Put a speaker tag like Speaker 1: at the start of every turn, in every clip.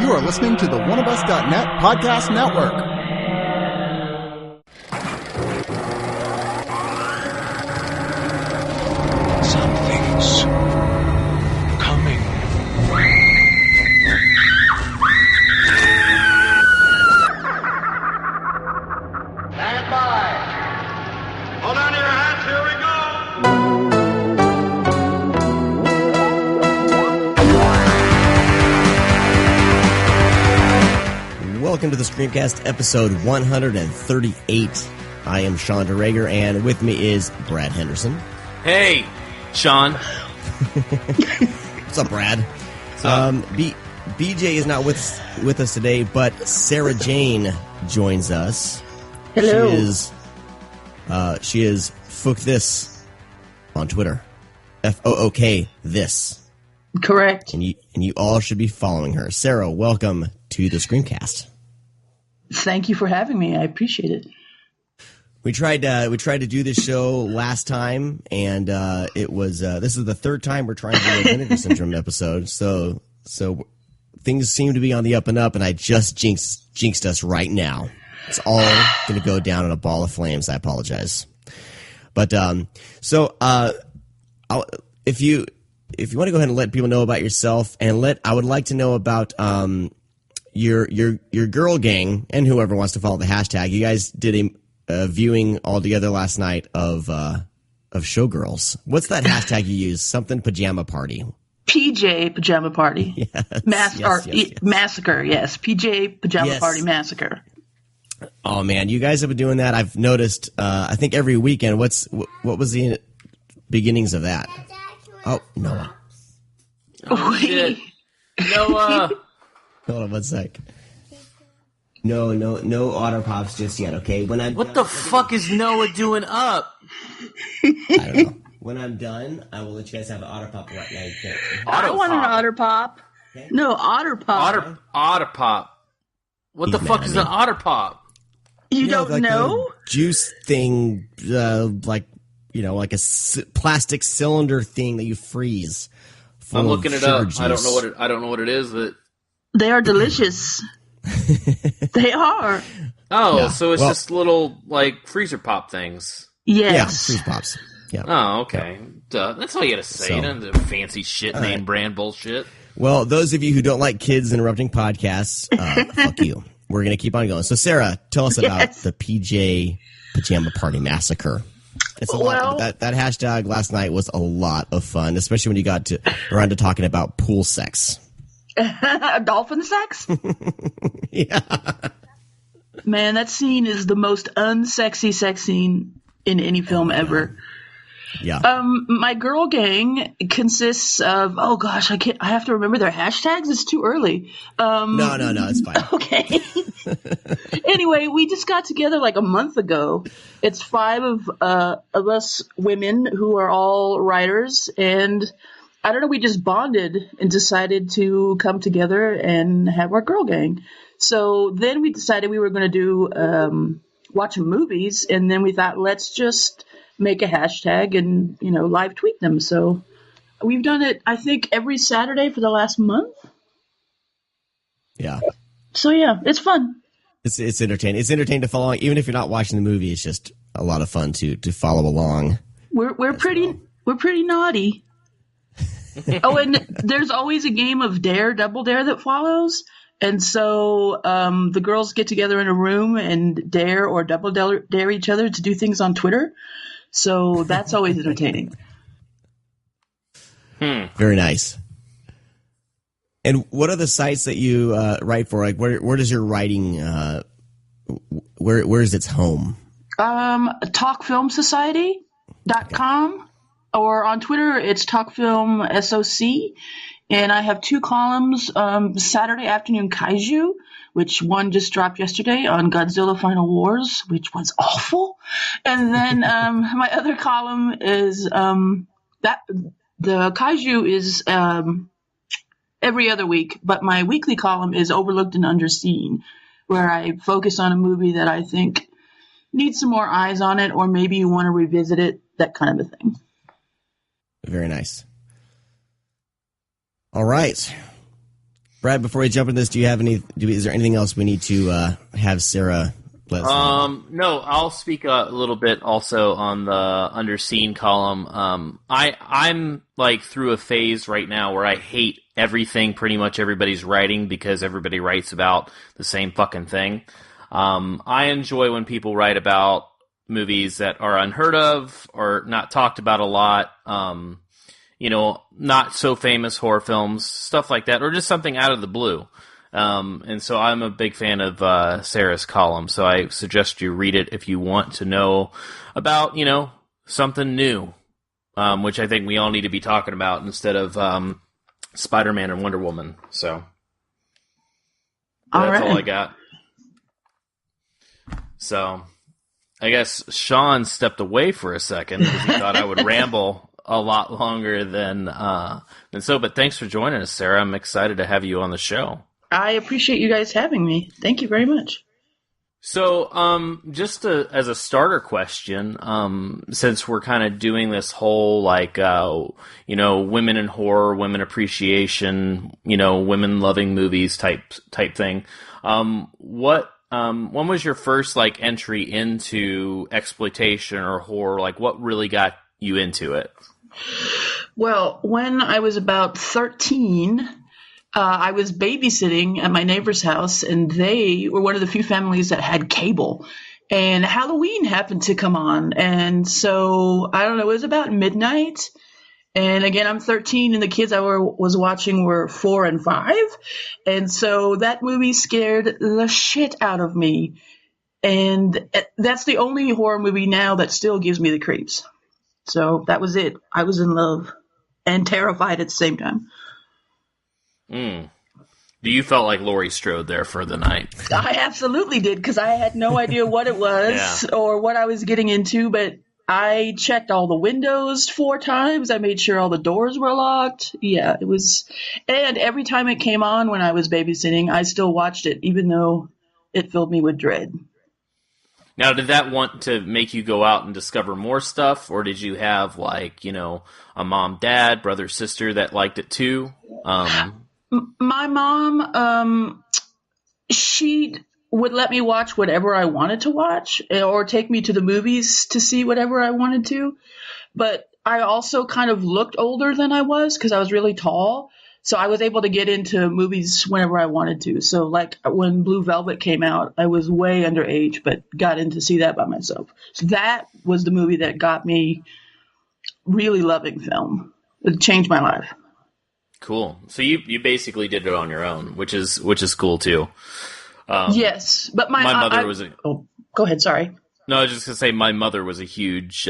Speaker 1: You are listening to the oneofus.net podcast network.
Speaker 2: Something's coming.
Speaker 3: Stand by. Hold on to your hats. Here we go.
Speaker 4: Welcome to the Screamcast, episode 138. I am Sean DeRager, and with me is Brad Henderson.
Speaker 5: Hey, Sean.
Speaker 4: What's up, Brad?
Speaker 5: What's up?
Speaker 4: BJ is not with us today, but Sarah Jane joins us.
Speaker 6: Hello.
Speaker 4: She is Fook This on Twitter. FOOK this.
Speaker 6: Correct.
Speaker 4: And you all should be following her. Sarah, welcome to the Screamcast.
Speaker 6: Thank you for having me. I appreciate it.
Speaker 4: We tried to do this show last time, and it was this is the third time we're trying to do a Vinegar Syndrome episode. So things seem to be on the up and up, and I just jinxed us right now. It's all going to go down in a ball of flames. I apologize, but if you want to go ahead and let people know about yourself, and I would like to know about your girl gang and whoever wants to follow the hashtag. You guys did a viewing all together last night of Showgirls. What's that hashtag you use? Something pajama party.
Speaker 6: PJ Pajama Party.
Speaker 4: Yes. Yes.
Speaker 6: Massacre, yes. PJ Pajama Party Massacre.
Speaker 4: Oh, man. You guys have been doing that. I've noticed, I think every weekend. What was the beginnings of that? Oh, Noah.
Speaker 5: Oh, shit. Noah.
Speaker 4: Hold on one sec. No Otter Pops just yet, okay?
Speaker 5: What the fuck is Noah doing up?
Speaker 4: I don't know. When I'm done, I will let you guys have an Otter Pop right now. You can't.
Speaker 6: I want an Otter Pop. Okay. No, Otter Pop.
Speaker 5: Otter Pop. What the fuck is an Otter Pop?
Speaker 6: You don't
Speaker 4: like
Speaker 6: know?
Speaker 4: Juice thing, like a plastic cylinder thing that you freeze.
Speaker 5: I'm looking it up.
Speaker 4: Juice.
Speaker 5: I don't know what it is, but
Speaker 6: they are delicious. They are.
Speaker 5: Oh,
Speaker 4: yeah.
Speaker 5: So it's just little like freezer pop things.
Speaker 6: Yes.
Speaker 4: Yeah, freeze pops. Yeah.
Speaker 5: Oh, okay. Duh. That's all you gotta say. None of the fancy shit, name brand bullshit.
Speaker 4: Well, those of you who don't like kids interrupting podcasts, fuck you. We're going to keep on going. So, Sarah, tell us about the PJ Pajama Party Massacre. It's a lot. That hashtag last night was a lot of fun, especially when you got around to talking about pool sex.
Speaker 6: Dolphin sex?
Speaker 4: Yeah.
Speaker 6: Man, that scene is the most unsexy sex scene in any film ever.
Speaker 4: Yeah.
Speaker 6: My girl gang consists of, oh gosh, I have to remember their hashtags. It's too early.
Speaker 4: No, it's fine.
Speaker 6: Okay. Anyway, we just got together like a month ago. It's 5 of us women who are all writers, and I don't know, we just bonded and decided to come together and have our girl gang. So then we decided we were going to do watching movies, and then we thought, let's just make a hashtag and, live tweet them. So we've done it, I think, every Saturday for the last month.
Speaker 4: Yeah.
Speaker 6: So yeah, it's fun.
Speaker 4: It's entertaining. It's entertaining to follow along. Even if you're not watching the movie, it's just a lot of fun to follow along.
Speaker 6: We're pretty naughty. Oh, and there's always a game of Double Dare that follows. And so the girls get together in a room and dare or double dare each other to do things on Twitter. So that's always entertaining.
Speaker 4: Very nice. And what are the sites that you write for? Like, where does your writing? Where is its home?
Speaker 6: Talkfilmsociety.com, or on Twitter it's talkfilmsoc. And I have 2 columns, Saturday Afternoon Kaiju, which one just dropped yesterday on Godzilla Final Wars, which was awful. And then my other column is that the Kaiju is every other week, but my weekly column is Overlooked and Underseen, where I focus on a movie that I think needs some more eyes on it, or maybe you want to revisit it, that kind of a thing.
Speaker 4: Very nice. All right. Brad, before we jump into this, is there anything else we need to have Sarah let us know?
Speaker 5: No, I'll speak a little bit also on the underseen column. I'm like through a phase right now where I hate everything pretty much everybody's writing because everybody writes about the same fucking thing. I enjoy when people write about movies that are unheard of or not talked about a lot. Not so famous horror films, stuff like that, or just something out of the blue. And so I'm a big fan of Sarah's column, so I suggest you read it if you want to know about, something new, which I think we all need to be talking about instead of Spider-Man and Wonder Woman. So that's all I got. So I guess Sean stepped away for a second because he thought I would ramble a lot longer than so. But thanks for joining us, Sarah. I'm excited to have you on the show.
Speaker 6: I appreciate you guys having me. Thank you very much.
Speaker 5: So, just as a starter question, since we're kind of doing this whole women in horror, women appreciation, women loving movies type thing, when was your first entry into exploitation or horror? What really got you into it?
Speaker 6: Well, when I was about 13, I was babysitting at my neighbor's house, and they were one of the few families that had cable. And Halloween happened to come on. And so, I don't know, it was about midnight. And again, I'm 13, and the kids I was watching were 4 and 5. And so that movie scared the shit out of me. And that's the only horror movie now that still gives me the creeps. So that was it. I was in love and terrified at the same time.
Speaker 5: Do you felt like Laurie Strode there for the night?
Speaker 6: I absolutely did, because I had no idea what it was or what I was getting into, but I checked all the windows 4 times. I made sure all the doors were locked. Yeah, it was. And every time it came on when I was babysitting, I still watched it, even though it filled me with dread.
Speaker 5: Now, did that want to make you go out and discover more stuff, or did you have, a mom, dad, brother, sister that liked it too?
Speaker 6: My mom, she would let me watch whatever I wanted to watch, or take me to the movies to see whatever I wanted to. But I also kind of looked older than I was because I was really tall. So I was able to get into movies whenever I wanted to. So when Blue Velvet came out, I was way underage, but got in to see that by myself. So that was the movie that got me really loving film. It changed my life.
Speaker 5: Cool. So you basically did it on your own, which is cool too.
Speaker 6: Yes, but my mother was. Oh, go ahead. Sorry.
Speaker 5: No, I was just gonna say my mother was a huge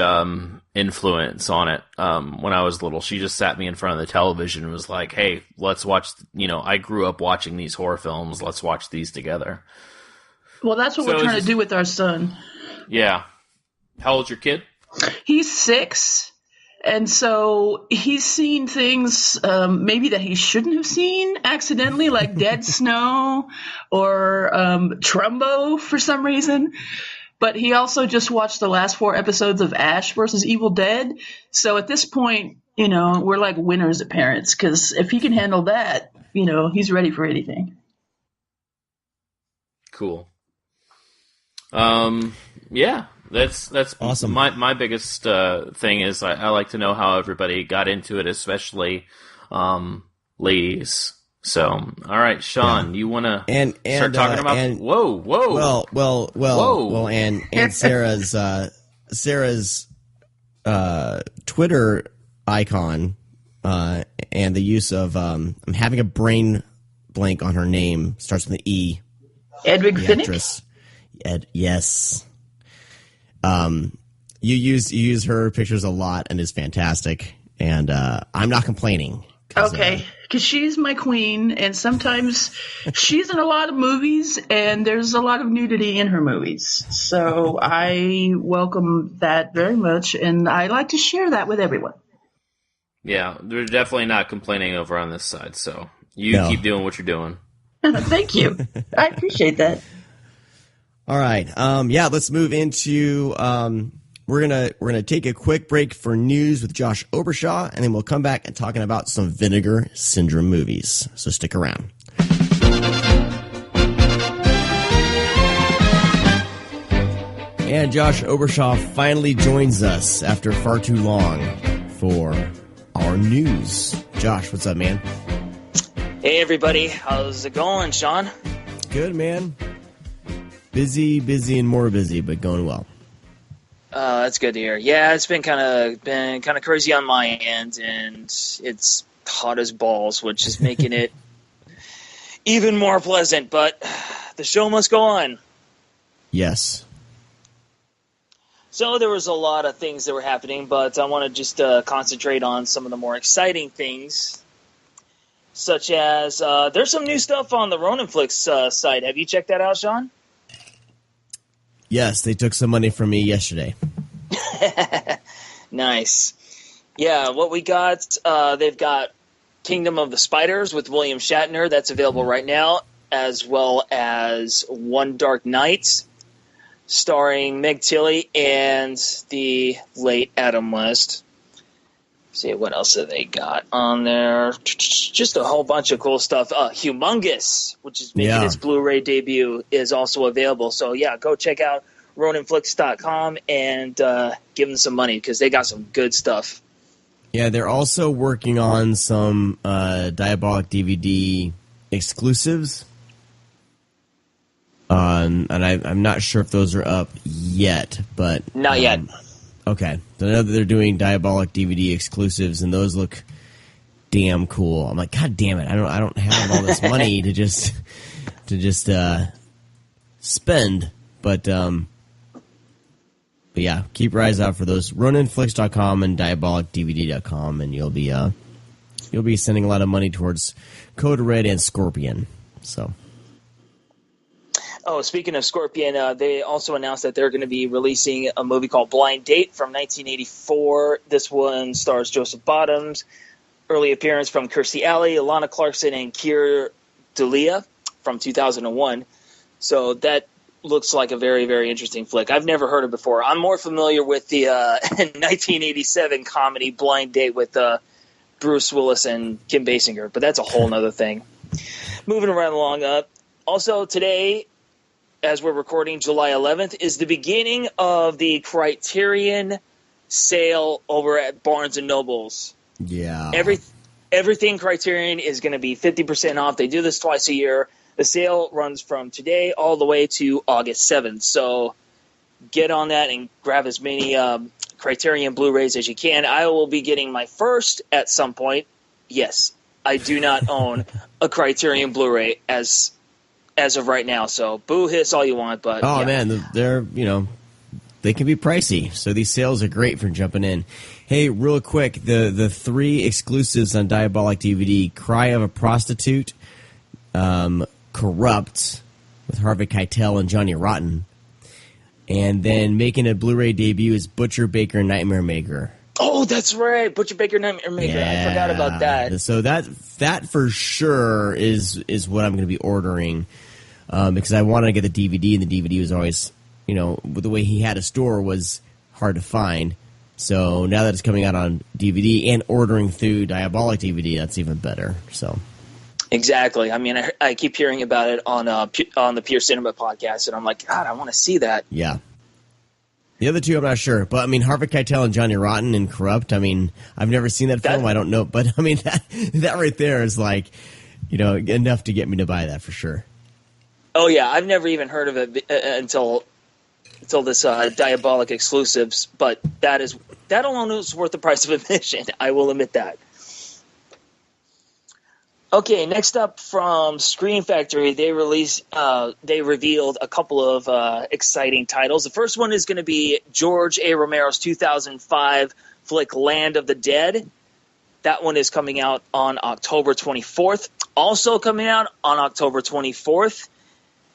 Speaker 5: influence on it. When I was little, she just sat me in front of the television and was like, "Hey, let's watch." I grew up watching these horror films. Let's watch these together.
Speaker 6: Well, that's what we're trying to do with our son.
Speaker 5: Yeah. How old's your kid?
Speaker 6: He's 6. And so he's seen things maybe that he shouldn't have seen accidentally, like Dead Snow or Trumbo for some reason. But he also just watched the last 4 episodes of Ash vs. Evil Dead. So at this point, we're like winners as parents, because if he can handle that, he's ready for anything.
Speaker 5: Cool. Yeah. That's
Speaker 4: awesome.
Speaker 5: My biggest thing is I like to know how everybody got into it, especially ladies. So, all right, Sean, you want to start talking about?
Speaker 4: Well, and Sarah's Twitter icon and the use of I'm having a brain blank on her name, starts with an E.
Speaker 6: Edwig Finnick.
Speaker 4: Yes. You use her pictures a lot, and it's fantastic. And I'm not complaining.
Speaker 6: Okay, because she's my queen, and sometimes she's in a lot of movies, and there's a lot of nudity in her movies. So I welcome that very much, and I like to share that with everyone.
Speaker 5: Yeah, they're definitely not complaining over on this side. So keep doing what you're doing.
Speaker 6: Thank you. I appreciate that.
Speaker 4: All right. Let's move into we're gonna take a quick break for news with Josh Obershaw, and then we'll come back and talking about some Vinegar Syndrome movies. So stick around. And Josh Obershaw finally joins us after far too long for our news. Josh, what's up, man?
Speaker 7: Hey, everybody. How's it going, Sean?
Speaker 4: Good, man. Busy, and more busy, but going well.
Speaker 7: That's good to hear. Yeah, it's been kind of crazy on my end, and it's hot as balls, which is making it even more pleasant. But the show must go on.
Speaker 4: Yes.
Speaker 7: So there was a lot of things that were happening, but I want to just concentrate on some of the more exciting things, such as there's some new stuff on the Roninflix site. Have you checked that out, Sean?
Speaker 4: Yes, they took some money from me yesterday.
Speaker 7: Nice. Yeah, what we got, they've got Kingdom of the Spiders with William Shatner. That's available right now, as well as One Dark Night, starring Meg Tilly and the late Adam West. Let's see, what else have they got on there? Just a whole bunch of cool stuff. Humongous, which is making its Blu-ray debut, is also available. So, yeah, go check out RoninFlix.com and give them some money because they got some good stuff.
Speaker 4: Yeah, they're also working on some Diabolic DVD exclusives. And I'm not sure if those are up yet, but...
Speaker 7: Not yet.
Speaker 4: Okay. So I know that they're doing Diabolic DVD exclusives, and those look damn cool. I'm like, God damn it, I don't have all this money to just spend. But yeah, keep your eyes out for those. RoninFlix.com and DiabolicDVD.com, and you'll be sending a lot of money towards Code Red and Scorpion. So...
Speaker 7: Oh, speaking of Scorpion, they also announced that they're going to be releasing a movie called Blind Date from 1984. This one stars Joseph Bottoms. Early appearance from Kirstie Alley, Alana Clarkson, and Keir Dullea from 2001. So that looks like a very, very interesting flick. I've never heard it before. I'm more familiar with the 1987 comedy Blind Date with Bruce Willis and Kim Basinger, but that's a whole other thing. Moving right along. Also today, as we're recording, July 11th, is the beginning of the Criterion sale over at Barnes & Noble's.
Speaker 4: Yeah.
Speaker 7: Everything Criterion is going to be 50% off. They do this twice a year. The sale runs from today all the way to August 7th. So get on that and grab as many Criterion Blu-rays as you can. I will be getting my first at some point. Yes, I do not own a Criterion Blu-ray as of right now, so boo hiss all you want, but
Speaker 4: man, they're they can be pricey, so these sales are great for jumping in. Hey, real quick, the 3 exclusives on Diabolic DVD: Cry of a Prostitute, Corrupt with Harvey Keitel and Johnny Rotten, and then making a Blu-ray debut is Butcher Baker Nightmare Maker.
Speaker 7: Oh, that's right, Butcher Baker Nightmare Maker. I forgot about that.
Speaker 4: So that for sure is what I'm going to be ordering. Because I wanted to get the DVD, and the DVD was always, with the way he had a store, was hard to find. So now that it's coming out on DVD and ordering through Diabolic DVD, that's even better. So
Speaker 7: exactly. I mean, I keep hearing about it on the Pure Cinema podcast, and I'm like, God, I want to see that.
Speaker 4: Yeah. The other two, I'm not sure. But, I mean, Harvey Keitel and Johnny Rotten and Corrupt, I mean, I've never seen that film. I don't know. But, I mean, that right there is like, enough to get me to buy that for sure.
Speaker 7: Oh, yeah. I've never even heard of it until this Diabolic exclusives. But that alone is worth the price of admission. I will admit that. Okay, next up from Screen Factory, they revealed a couple of exciting titles. The first one is going to be George A. Romero's 2005 flick Land of the Dead. That one is coming out on October 24th. Also coming out on October 24th,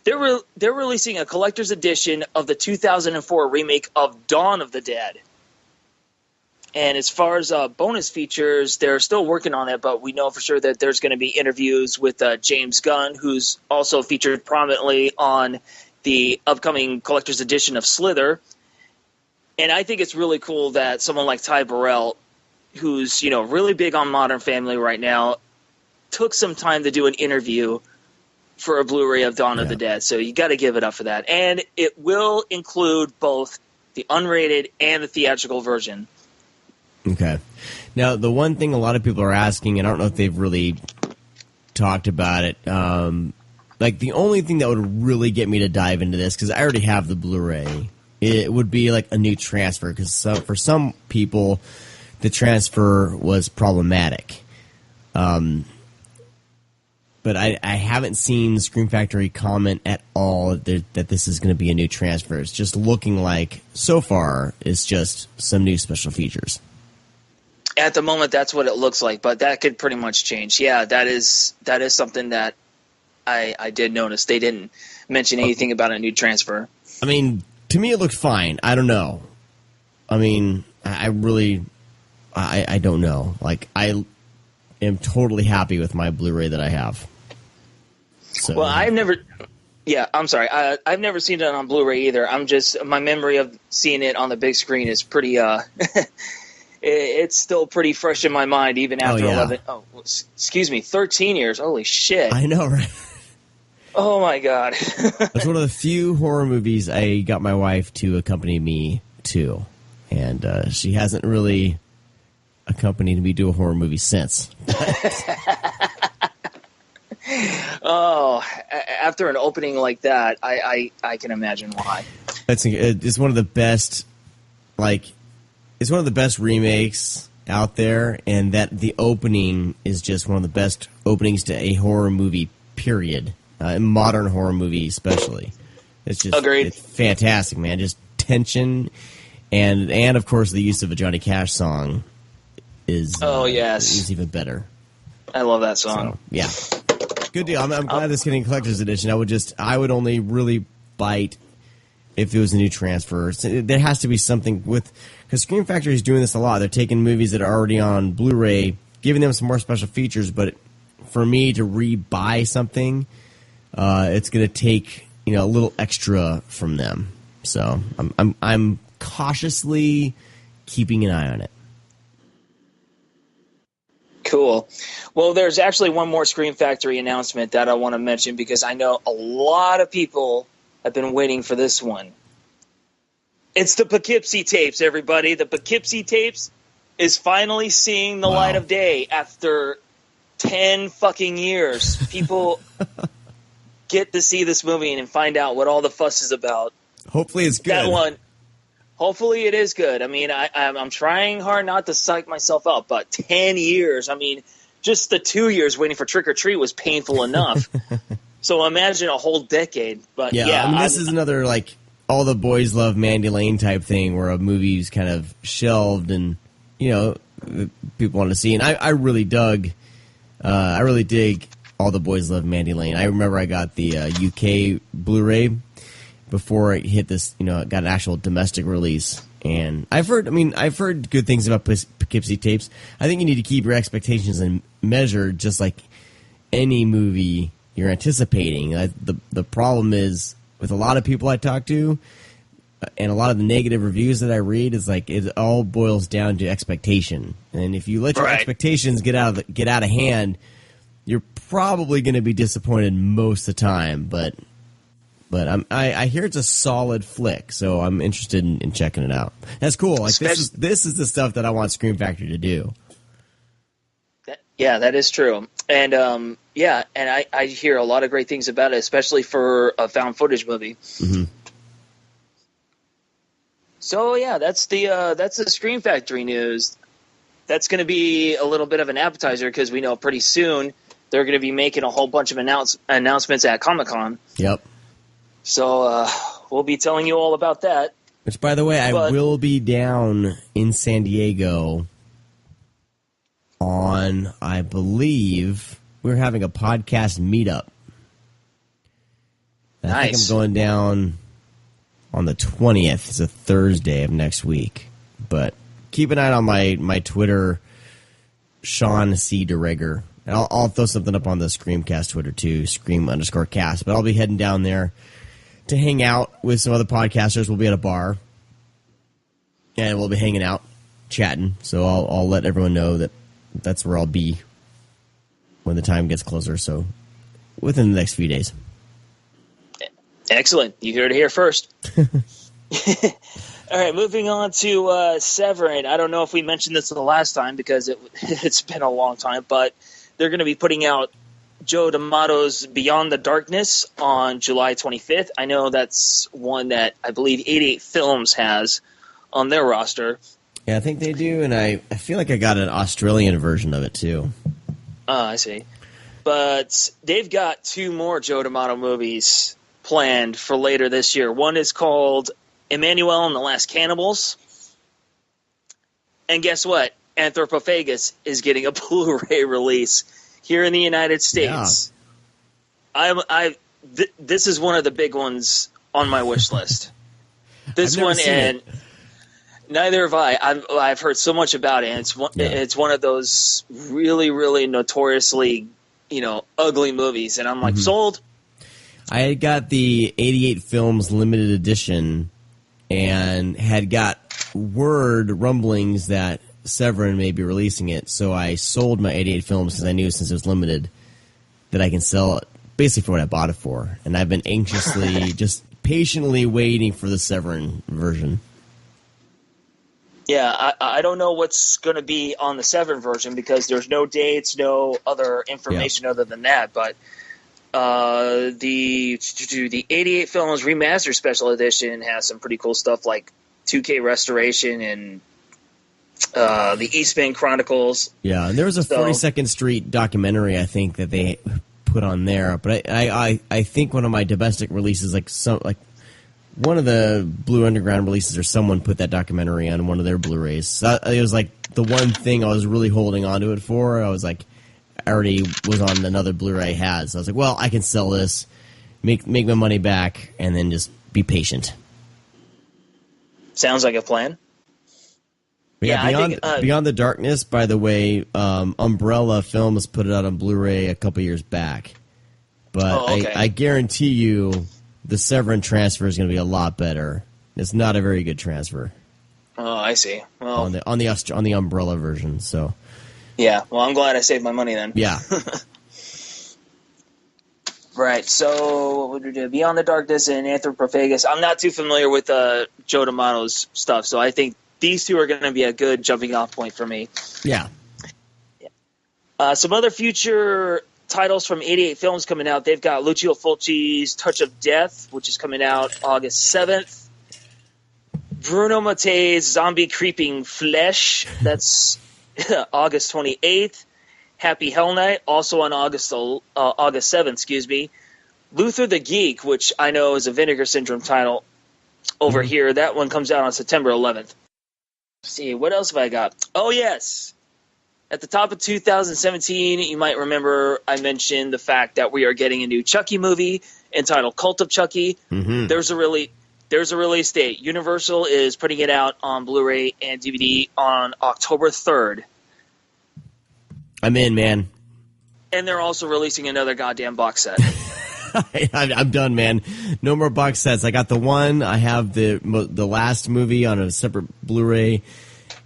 Speaker 7: they're releasing a collector's edition of the 2004 remake of Dawn of the Dead. And as far as bonus features, they're still working on it, but we know for sure that there's going to be interviews with James Gunn, who's also featured prominently on the upcoming collector's edition of Slither. And I think it's really cool that someone like Ty Burrell, who's really big on Modern Family right now, took some time to do an interview for a Blu-ray of Dawn of
Speaker 4: Yeah.
Speaker 7: the Dead. So you got to give it up for that. And it will include both the unrated and the theatrical version.
Speaker 4: Okay. Now, the one thing a lot of people are asking, and I don't know if they've really talked about it, like the only thing that would really get me to dive into this, because I already have the Blu-ray, it would be like a new transfer, because for some people, the transfer was problematic. But I haven't seen Scream Factory comment at all that this is going to be a new transfer. It's just looking like, so far, it's just some new special features.
Speaker 7: At the moment, that's what it looks like, but that could pretty much change. Yeah, that is something that I did notice. They didn't mention anything about a new transfer.
Speaker 4: I mean, to me, it looked fine. I don't know. I mean, I really, I don't know. Like, I am totally happy with my Blu-ray that I have. So,
Speaker 7: Well, I'm sorry. I've never seen it on Blu-ray either. My memory of seeing it on the big screen is pretty, it's still pretty fresh in my mind, even after 13 years. Holy shit.
Speaker 4: I know, right?
Speaker 7: Oh my God.
Speaker 4: It's one of the few horror movies I got my wife to accompany me to. And she hasn't really accompanied me to a horror movie since.
Speaker 7: Oh, after an opening like that, I can imagine why.
Speaker 4: It's one of the best, it's one of the best remakes out there, and that the opening is just one of the best openings to a horror movie, period. Modern horror movie, especially. It's just
Speaker 7: Agreed.
Speaker 4: It's fantastic, man. Just tension, and of course the use of a Johnny Cash song is is even better.
Speaker 7: I love that song.
Speaker 4: So, yeah, good deal. I'm glad this is getting a collector's edition. I would only really bite if it was a new transfer. So there has to be something because Scream Factory is doing this a lot. They're taking movies that are already on Blu-ray, giving them some more special features. But for me to re-buy something, it's going to take a little extra from them. So I'm cautiously keeping an eye on it.
Speaker 7: Cool. Well, there's actually one more Scream Factory announcement that I want to mention because I know a lot of people have been waiting for this one. It's the Poughkeepsie tapes, everybody. The Poughkeepsie tapes is finally seeing the light of day after 10 fucking years. People get to see this movie and find out what all the fuss is about.
Speaker 4: Hopefully it's good.
Speaker 7: That one. Hopefully it is good. I mean, I'm trying hard not to psych myself up, but 10 years. I mean, just the 2 years waiting for Trick or Treat was painful enough. So imagine a whole decade. But yeah,
Speaker 4: I mean, this is another all the boys love Mandy Lane type thing where a movie's kind of shelved and people want to see. And I really dig All the Boys Love Mandy Lane. I remember I got the UK Blu-ray before it hit this, it got an actual domestic release. And I've heard good things about Poughkeepsie tapes. I think you need to keep your expectations in measure, just like any movie you're anticipating. The problem is with a lot of people I talk to, and a lot of the negative reviews that I read, is it all boils down to expectation. And if you let your expectations get out of hand, you're probably going to be disappointed most of the time. But I hear it's a solid flick, so I'm interested in checking it out. That's cool. This is the stuff that I want Scream Factory to do.
Speaker 7: Yeah, that is true. And and I hear a lot of great things about it, especially for a found footage movie.
Speaker 4: Mm-hmm.
Speaker 7: So yeah, that's the Scream Factory news. That's going to be a little bit of an appetizer because we know pretty soon they're going to be making a whole bunch of announcements at Comic-Con.
Speaker 4: Yep.
Speaker 7: So we'll be telling you all about that.
Speaker 4: Which, by the way, I will be down in San Diego on, I believe, we're having a podcast meetup.
Speaker 7: Nice.
Speaker 4: I think I'm going down on the 20th. It's a Thursday of next week. But keep an eye on my Twitter, Sean C. DeRegger. And I'll throw something up on the Screamcast Twitter too, Scream_cast. But I'll be heading down there to hang out with some other podcasters. We'll be at a bar, and we'll be hanging out, chatting. So I'll let everyone know that that's where I'll be when the time gets closer. So within the next few days.
Speaker 7: Excellent. You heard it here first. All right, moving on to Severin. I don't know if we mentioned this the last time because it's been a long time, but they're going to be putting out Joe D'Amato's Beyond the Darkness on July 25th. I know that's one that I believe 88 Films has on their roster.
Speaker 4: Yeah, I think they do, and I feel like I got an Australian version of it, too.
Speaker 7: I see. But they've got 2 more Joe D'Amato movies planned for later this year. One is called Emmanuel and the Last Cannibals. And guess what? Anthropophagus is getting a Blu-ray release here in the United States. Yeah. This is one of the big ones on my wish list. This one, and neither have I. I've heard so much about it, and it's one of those really, really notoriously, ugly movies. And I'm like, sold.
Speaker 4: I got the 88 Films limited edition and had got rumblings that Severin may be releasing it, so I sold my 88 Films because I knew since it was limited that I can sell it basically for what I bought it for. And I've been anxiously, just patiently waiting for the Severin version.
Speaker 7: Yeah, I don't know what's going to be on the Severin version because there's no dates, no other information other than that, but the 88 Films Remastered Special Edition has some pretty cool stuff like 2K restoration and the East Bend Chronicles.
Speaker 4: Yeah, and there was a 42nd Street documentary I think that they put on there, but I think one of my domestic releases, like one of the Blue Underground releases, or someone put that documentary on one of their Blu-rays. So it was like the one thing I was really holding on to it for. I was like, I already was on another Blu-ray I had, so I was like, well, I can sell this, make my money back, and then just be patient.
Speaker 7: Sounds like a plan.
Speaker 4: Yeah, Beyond the Darkness, by the way, Umbrella Films put it out on Blu-ray a couple years back. But I guarantee you the Severin transfer is going to be a lot better. It's not a very good transfer.
Speaker 7: Oh, I see. Well,
Speaker 4: on the Umbrella version, so.
Speaker 7: Yeah, well, I'm glad I saved my money then.
Speaker 4: Yeah.
Speaker 7: Right, so what would we do? Beyond the Darkness and Anthropophagus. I'm not too familiar with Joe D'Amato's stuff, so I think these 2 are going to be a good jumping-off point for me.
Speaker 4: Yeah.
Speaker 7: Some other future titles from 88 Films coming out. They've got Lucio Fulci's Touch of Death, which is coming out August 7th. Bruno Mattei's Zombie Creeping Flesh, that's August 28th. Happy Hell Night, also on August 7th, excuse me. Luther the Geek, which I know is a Vinegar Syndrome title over here. That one comes out on September 11th. Let's see, what else have I got? Oh, yes. At the top of 2017, you might remember I mentioned the fact that we are getting a new Chucky movie entitled Cult of Chucky. Mm-hmm. There's a release date. Universal is putting it out on Blu-ray and DVD on October 3rd.
Speaker 4: I'm in, man.
Speaker 7: And they're also releasing another goddamn box set.
Speaker 4: I'm done, man. No more box sets. I got the one. I have the last movie on a separate Blu-ray,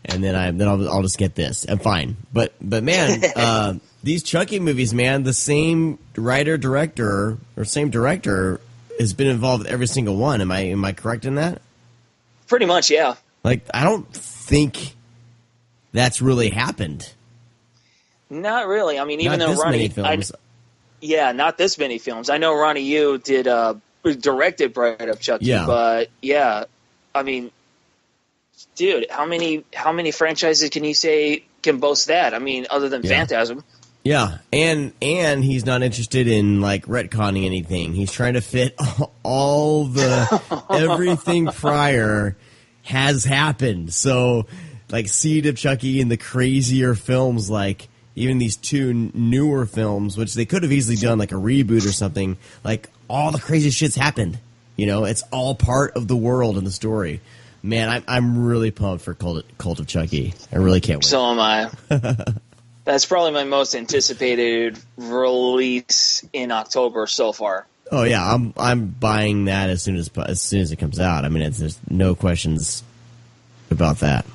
Speaker 4: and then I'll just get this. I'm fine. But man, these Chucky movies, man, the same director has been involved with every single one. Am I correct in that?
Speaker 7: Pretty much, yeah.
Speaker 4: Like, I don't think that's really happened.
Speaker 7: Not really. I mean, even though
Speaker 4: Ronnie,
Speaker 7: not this many films. I know Ronnie Yu directed Bride of Chucky, but yeah, I mean, dude, how many franchises can you say can boast that? I mean, other than Phantasm.
Speaker 4: Yeah, and he's not interested in like retconning anything. He's trying to fit all the everything prior has happened. So, like Seed of Chucky and the crazier films, like even these 2 newer films, which they could have easily done like a reboot or something. Like all the crazy shit's happened. It's all part of the world and the story. Man, I'm really pumped for Cult of Chucky. I really can't wait.
Speaker 7: So am I. That's probably my most anticipated release in October so far.
Speaker 4: Oh yeah, I'm buying that as soon as it comes out. I mean, there's no questions about that.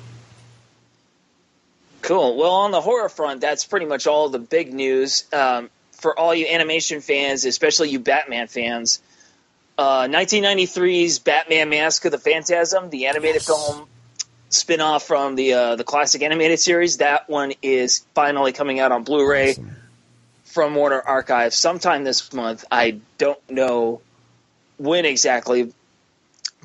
Speaker 7: Cool. Well, on the horror front, that's pretty much all the big news. for all you animation fans, especially you Batman fans, 1993's Batman Mask of the Phantasm, the animated film spin-off from the classic animated series, that one is finally coming out on Blu-ray from Warner Archive sometime this month. I don't know when exactly,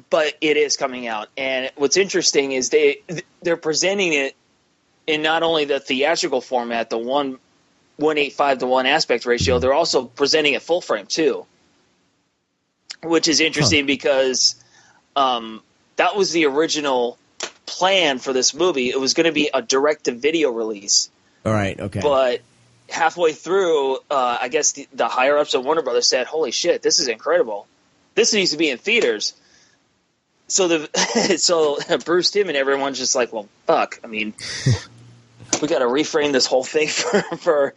Speaker 7: but it is coming out. And what's interesting is they're presenting it in not only the theatrical format, the 1.85 to 1 aspect ratio, they're also presenting it full frame too, which is interesting because that was the original plan for this movie. It was going to be a direct-to-video release.
Speaker 4: All right, okay.
Speaker 7: But halfway through, I guess the higher-ups at Warner Brothers said, holy shit, this is incredible. This needs to be in theaters. So so Bruce Timm and everyone's just like, well, fuck. I mean, we got to reframe this whole thing for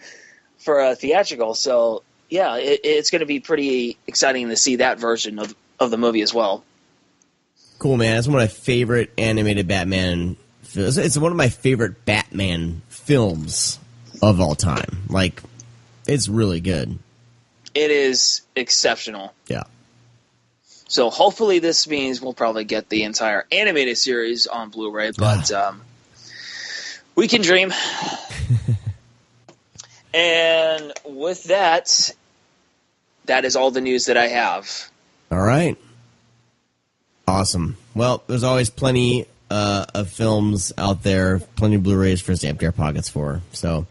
Speaker 7: a theatrical. So, yeah, it's going to be pretty exciting to see that version of the movie as well.
Speaker 4: Cool, man. It's one of my favorite animated Batman films. It's one of my favorite Batman films of all time. Like, it's really good.
Speaker 7: It is exceptional.
Speaker 4: Yeah.
Speaker 7: So hopefully this means we'll probably get the entire animated series on Blu-ray, but we can dream. And with that, that is all the news that I have.
Speaker 4: All right. Awesome. Well, there's always plenty of films out there, plenty of Blu-rays for us to empty our pockets for. So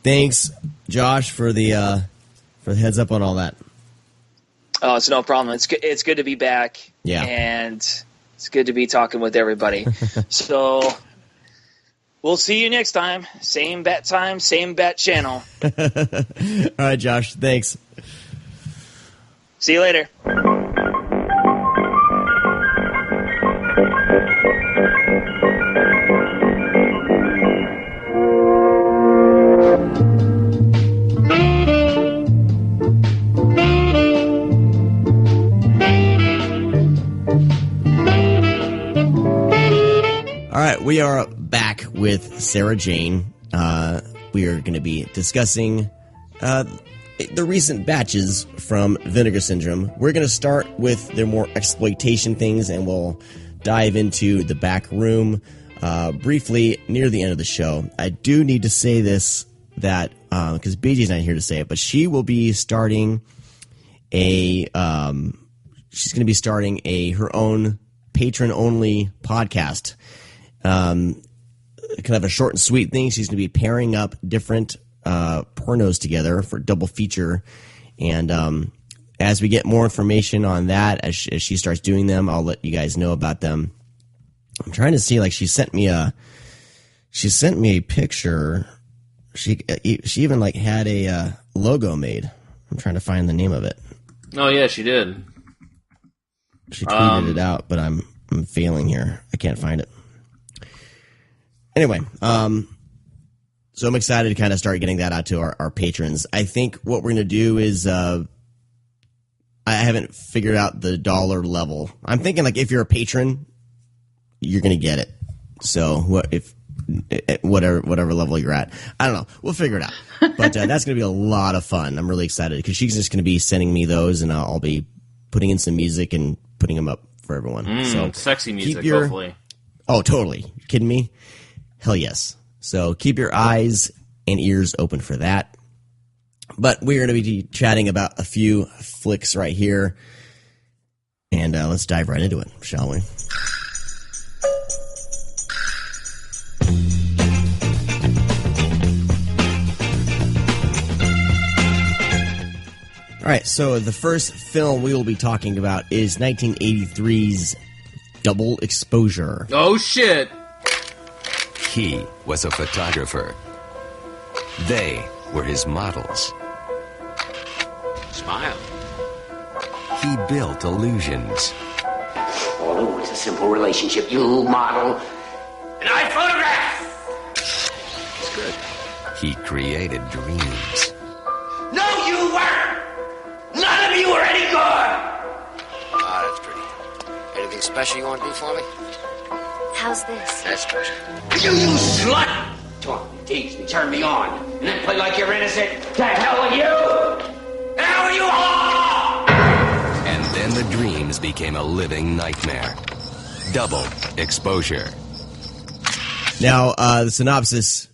Speaker 4: thanks, Josh, for the heads up on all that.
Speaker 7: Oh, it's no problem. It's good to be back.
Speaker 4: Yeah.
Speaker 7: And it's good to be talking with everybody. So we'll see you next time. Same bat time, same bat channel.
Speaker 4: All right, Josh. Thanks.
Speaker 7: See you later.
Speaker 4: All right, we are back with Sarah Jane. We are going to be discussing the recent batches from Vinegar Syndrome. We're going to start with their more exploitation things, and we'll dive into the back room briefly near the end of the show. I do need to say this, that because BJ's not here to say it, but she will be starting her own patron-only podcast. Kind of a short and sweet thing. She's going to be pairing up different pornos together for double feature. And as we get more information on that, as she starts doing them, I'll let you guys know about them. I'm trying to see, like, she sent me a picture. She even like had a logo made. I'm trying to find the name of it.
Speaker 5: Oh yeah, she did.
Speaker 4: She tweeted it out, but I'm failing here. I can't find it. Anyway, so I'm excited to kind of start getting that out to our patrons. I think what we're going to do is I haven't figured out the dollar level. I'm thinking, like, if you're a patron, you're going to get it. So whatever level you're at, I don't know. We'll figure it out. But that's going to be a lot of fun. I'm really excited because she's just going to be sending me those, and I'll be putting in some music and putting them up for everyone. So
Speaker 5: sexy music, hopefully.
Speaker 4: Oh, totally. You kidding me? Hell yes. So keep your eyes and ears open for that. But we're going to be chatting about a few flicks right here. And let's dive right into it, shall we? All right, so the first film we will be talking about is 1983's Double Exposure.
Speaker 5: Oh, shit.
Speaker 8: He was a photographer. They were his models.
Speaker 2: Smile.
Speaker 8: He built illusions.
Speaker 9: Oh, it's a simple relationship. You model, and I photograph.
Speaker 8: It's good. He created dreams.
Speaker 9: No, you weren't. None of you were any good.
Speaker 10: Ah, that's pretty. Anything special you want to do for me?
Speaker 11: How's this?
Speaker 10: That's special.
Speaker 9: You slut! Talk me, teach me, turn me on, and then play like you're innocent. To hell with you! Hell with you all!
Speaker 8: And then the dreams became a living nightmare. Double exposure.
Speaker 4: Now, the synopsis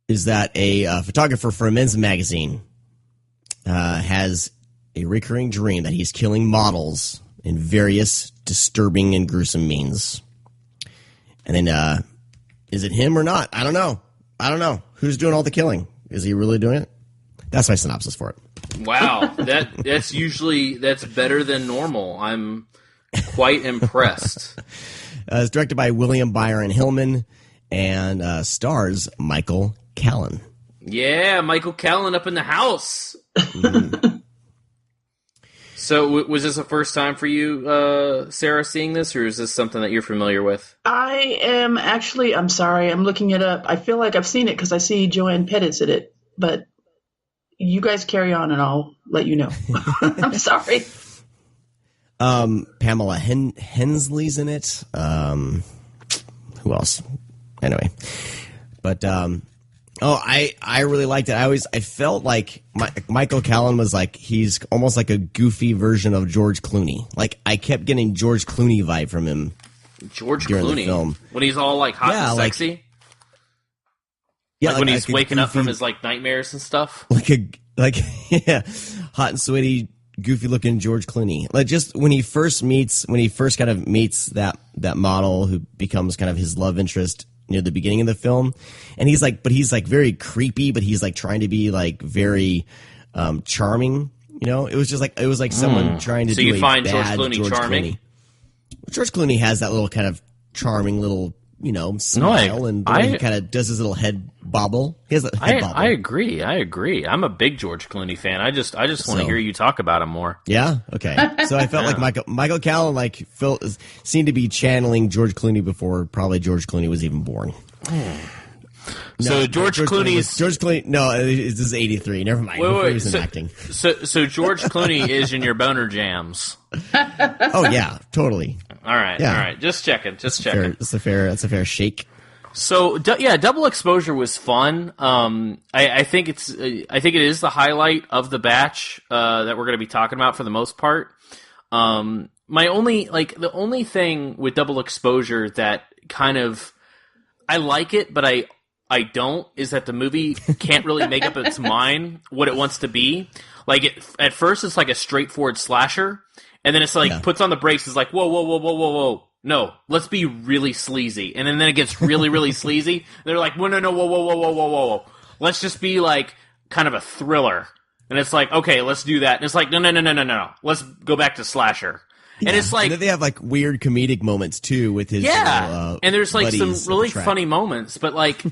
Speaker 4: is that a photographer for a men's magazine has a recurring dream that he's killing models in various disturbing and gruesome means. And then, is it him or not? I don't know. Who's doing all the killing? Is he really doing it? That's my synopsis for it.
Speaker 5: Wow, that's better than normal. I'm quite impressed.
Speaker 4: It's directed by William Byron Hillman and stars Michael Callan.
Speaker 5: Yeah, Michael Callan up in the house.
Speaker 4: Mm-hmm.
Speaker 5: So was this the first time for you, Sarah, seeing this, or is this something that you're familiar with?
Speaker 6: I am actually, I'm sorry, I'm looking it up. I feel like I've seen it because I see Joanne Pettit's in it, but you guys carry on and I'll let you know. I'm sorry.
Speaker 4: Pamela Hensley's in it. Who else? Anyway, but I really liked it. I felt like Michael Callan was like, he's almost like a goofy version of George Clooney. Like, I kept getting George Clooney vibe from him.
Speaker 5: George
Speaker 4: during
Speaker 5: Clooney
Speaker 4: the film.
Speaker 5: When he's all like hot and sexy.
Speaker 4: Yeah,
Speaker 5: when he's waking up
Speaker 4: goofy,
Speaker 5: from his like nightmares and stuff.
Speaker 4: Yeah, hot and sweaty, goofy looking George Clooney. Like, just when he first kind of meets that model who becomes kind of his love interest near the beginning of the film, and he's like very creepy, but he's like trying to be like very charming. You know, it was like someone trying to.
Speaker 5: So
Speaker 4: do
Speaker 5: you
Speaker 4: a
Speaker 5: find
Speaker 4: bad
Speaker 5: George Clooney charming?
Speaker 4: George Clooney has that little kind of charming little, smile, and the way he kind of does his little head bobble. He has a head bobble.
Speaker 5: I agree. I'm a big George Clooney fan. I just want to hear you talk about him more.
Speaker 4: Yeah. Okay. So I felt like Michael Callan seemed to be channeling George Clooney before probably George Clooney was even born.
Speaker 5: So George Clooney.
Speaker 4: No, this is 83. Never mind. Wait. He was in acting.
Speaker 5: So George Clooney is in your boner jams.
Speaker 4: Oh yeah, totally.
Speaker 5: All right. Yeah. All right. Just checking.
Speaker 4: That's a fair shake.
Speaker 5: So Double Exposure was fun. I think it is the highlight of the batch that we're going to be talking about for the most part. The only thing with Double Exposure that kind of I like it, but I don't, is that the movie can't really make up its mind what it wants to be. Like, at first it's like a straightforward slasher, and then it's like puts on the brakes. It's like whoa. No, let's be really sleazy. And then it gets really, really sleazy. And they're like, no, whoa. Let's just be like kind of a thriller. And it's like, okay, let's do that. And it's like, no. Let's go back to slasher. Yeah. And it's like...
Speaker 4: And then they have like weird comedic moments too with his
Speaker 5: and there's like some really funny moments. But like,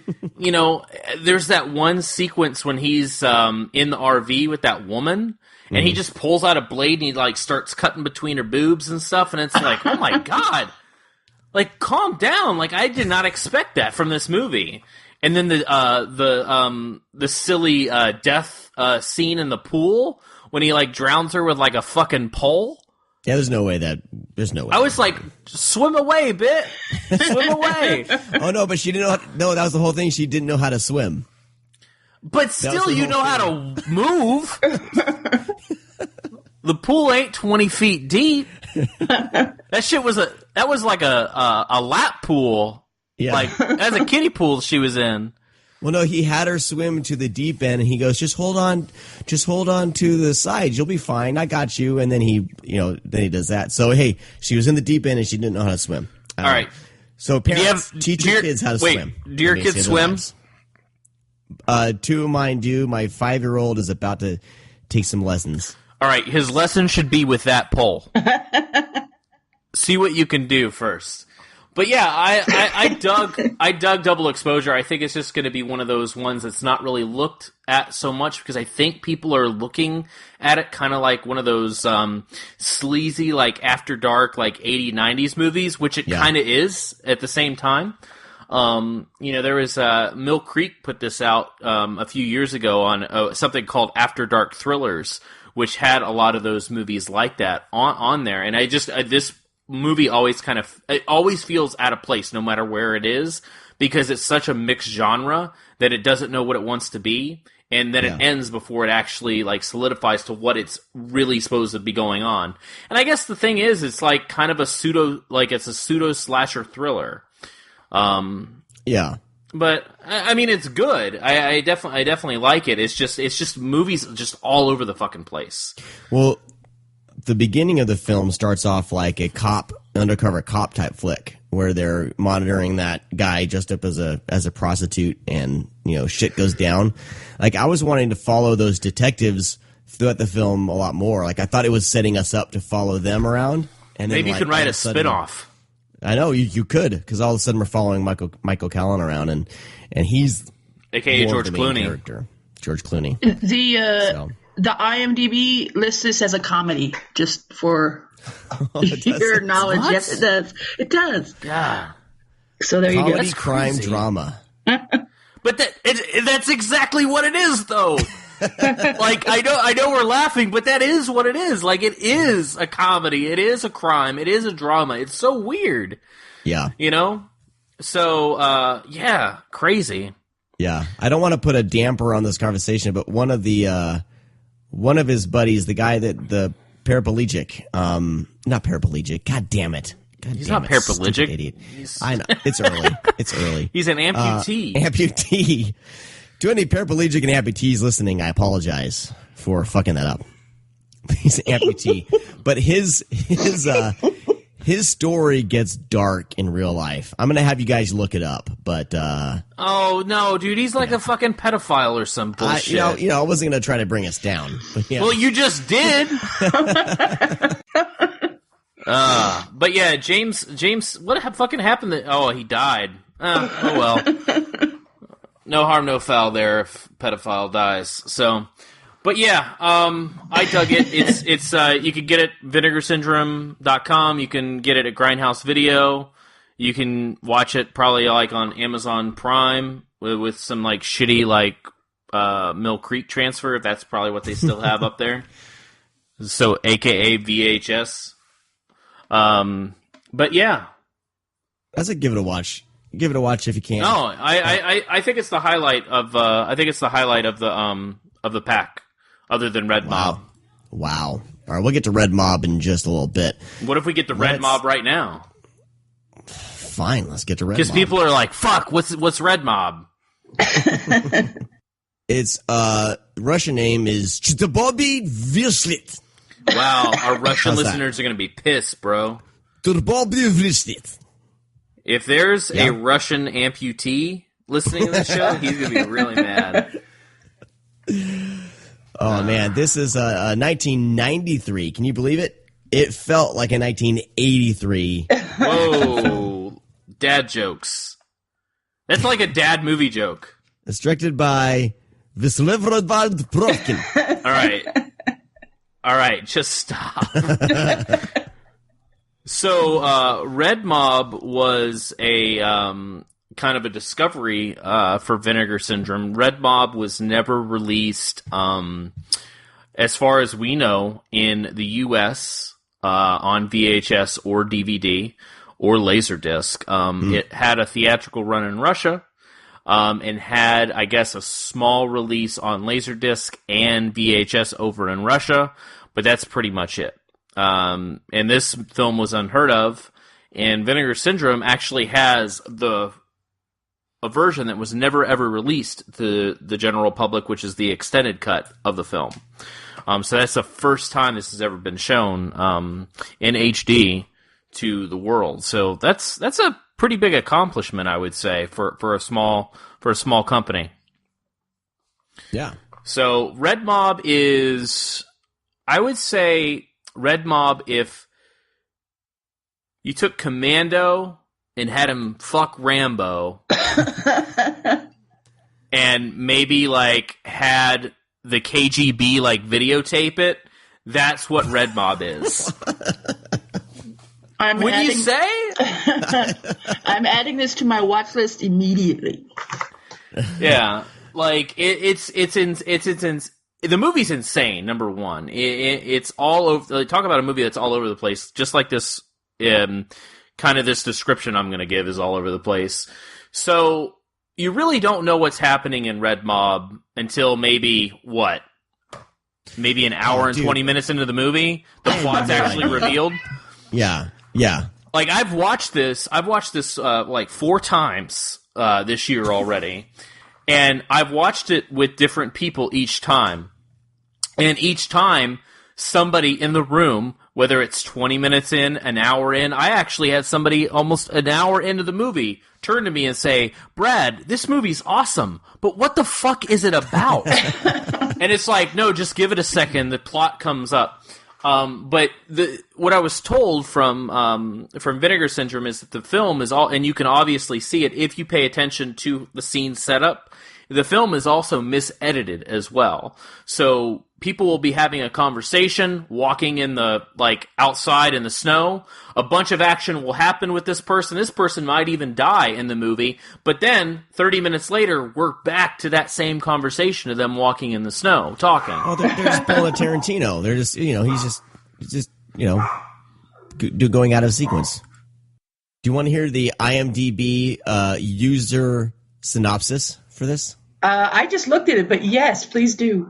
Speaker 5: there's that one sequence when he's in the RV with that woman. And he just pulls out a blade and he like starts cutting between her boobs and stuff. And it's like, oh my God. Like, calm down. Like, I did not expect that from this movie. And then the silly death scene in the pool when he like drowns her with like a fucking pole.
Speaker 4: Yeah, there's no way.
Speaker 5: I was like, swim away, bit. Swim away.
Speaker 4: Oh no, but she didn't know. No, that was the whole thing. She didn't know how to swim.
Speaker 5: But still, you know how to move. The pool ain't 20 feet deep. That was like a lap pool. Yeah. Like, as a kiddie pool she was in.
Speaker 4: Well, no, he had her swim to the deep end, and he goes, just hold on to the side. You'll be fine. I got you. And then he does that. So, hey, she was in the deep end, and she didn't know how to swim.
Speaker 5: All right.
Speaker 4: So, parents, teach your kids how to swim.
Speaker 5: Do your kids swim?
Speaker 4: Two of mine do. My 5-year-old is about to take some lessons.
Speaker 5: All right, his lesson should be with that pole. See what you can do first. But yeah, I dug Double Exposure. I think it's just going to be one of those ones that's not really looked at so much because I think people are looking at it kind of like one of those sleazy, like After Dark, like 80s, 90s movies, which it kind of is at the same time. There was Mill Creek put this out a few years ago on something called After Dark Thrillers, which had a lot of those movies like that on there. And I just this movie always feels out of place no matter where it is because it's such a mixed genre that it doesn't know what it wants to be, and then it ends before it actually like solidifies to what it's really supposed to be going on. And I guess the thing is, it's like kind of a pseudo slasher thriller.
Speaker 4: Yeah.
Speaker 5: But I mean, it's good. I definitely like it. It's just movies just all over the fucking place.
Speaker 4: Well, the beginning of the film starts off like a undercover cop type flick, where they're monitoring that guy dressed up as a prostitute, and shit goes down. Like, I was wanting to follow those detectives throughout the film a lot more. Like, I thought it was setting us up to follow them around, and then,
Speaker 5: maybe you could write a spin-off.
Speaker 4: I know you could, because all of a sudden we're following Michael Callan around, and he's
Speaker 5: AKA George Clooney.
Speaker 4: Character. George Clooney.
Speaker 6: The IMDb lists this as a comedy, just for your knowledge.
Speaker 5: What?
Speaker 6: Yes, it does. It does.
Speaker 5: Yeah.
Speaker 6: So there you go.
Speaker 4: Comedy, crime, drama.
Speaker 5: But that's exactly what it is, though. Like, I know we're laughing, but that is what it is. Like, it is a comedy. It is a crime. It is a drama. It's so weird.
Speaker 4: Yeah.
Speaker 5: So, yeah, crazy.
Speaker 4: Yeah. I don't want to put a damper on this conversation, but one of his buddies, the guy the paraplegic, not paraplegic. God damn it.
Speaker 5: He's not paraplegic.
Speaker 4: Idiot. I know. It's early. It's early.
Speaker 5: He's an amputee.
Speaker 4: Amputee. To any paraplegic and amputees listening, I apologize for fucking that up. He's an amputee. But his story gets dark in real life. I'm going to have you guys look it up, but
Speaker 5: oh no, dude, he's like a fucking pedophile or some bullshit.
Speaker 4: I wasn't going to try to bring us down. But yeah.
Speaker 5: Well, you just did. But yeah, James, what fucking happened? He died. Oh well. No harm, no foul there if pedophile dies. So, but yeah, I dug it. It's you can get it at vinegarsyndrome.com. You can get it at Grindhouse Video. You can watch it probably like on Amazon Prime with some like shitty like Mill Creek transfer. That's probably what they still have up there. So, AKA VHS. But yeah,
Speaker 4: that's a give it a watch. Give it a watch if you can.
Speaker 5: No, I think it's the highlight of the pack, other than Red Mob.
Speaker 4: Wow. All right, we'll get to Red Mob in just a little bit.
Speaker 5: What if we get to Red Mob right now?
Speaker 4: Fine, let's get to Red Mob.
Speaker 5: Because people are like, "Fuck, what's Red Mob?"
Speaker 4: Its Russian name is Bobby Vishlit.
Speaker 5: Wow, our Russian listeners are going to be pissed, bro.
Speaker 4: Bobby Vishlit.
Speaker 5: If there's a Russian amputee listening to the show, he's going to be really mad.
Speaker 4: Oh, man. This is 1993. Can you believe it? It felt like a 1983.
Speaker 5: Whoa. Dad jokes. That's like a dad movie joke.
Speaker 4: It's directed by Vyslevrod Provkin.
Speaker 5: All right. Just stop. So, Red Mob was a kind of a discovery for Vinegar Syndrome. Red Mob was never released, as far as we know, in the U.S. On VHS or DVD or Laserdisc. It had a theatrical run in Russia, and had, I guess, a small release on Laserdisc and VHS over in Russia, but that's pretty much it. And this film was unheard of, and Vinegar Syndrome actually has a version that was never ever released to the general public, which is the extended cut of the film. So that's the first time this has ever been shown in HD to the world. So that's a pretty big accomplishment, I would say, for a small company.
Speaker 4: Yeah.
Speaker 5: So Red Mob is, I would say, Red Mob, if you took Commando and had him fuck Rambo and maybe like had the KGB like videotape it, that's what Red Mob is. Would you say?
Speaker 6: I'm adding this to my watch list immediately.
Speaker 5: Yeah, like the movie's insane. Number one, it's all over. Talk about a movie that's all over the place, just like this. Kind of this description I'm going to give is all over the place. So you really don't know what's happening in Red Mob until maybe maybe an hour and 20 minutes into the movie. The plot's actually revealed.
Speaker 4: Yeah.
Speaker 5: Like I've watched this like 4 times this year already, and I've watched it with different people each time. And each time, somebody in the room, whether it's 20 minutes in, an hour in, I actually had somebody almost an hour into the movie turn to me and say, Brad, this movie's awesome, but what the fuck is it about? And it's like, no, just give it a second, the plot comes up. But what I was told from Vinegar Syndrome is that the film is all, and you can obviously see it if you pay attention to the scene setup, the film is also misedited as well. So people will be having a conversation, walking in the, like, outside in the snow. A bunch of action will happen with this person. This person might even die in the movie. But then, 30 minutes later, we're back to that same conversation of them walking in the snow, talking.
Speaker 4: Oh, they're just pulling a Tarantino. They're just, he's just going out of sequence. Do you want to hear the IMDb user synopsis for this?
Speaker 6: I just looked at it, but yes, please do.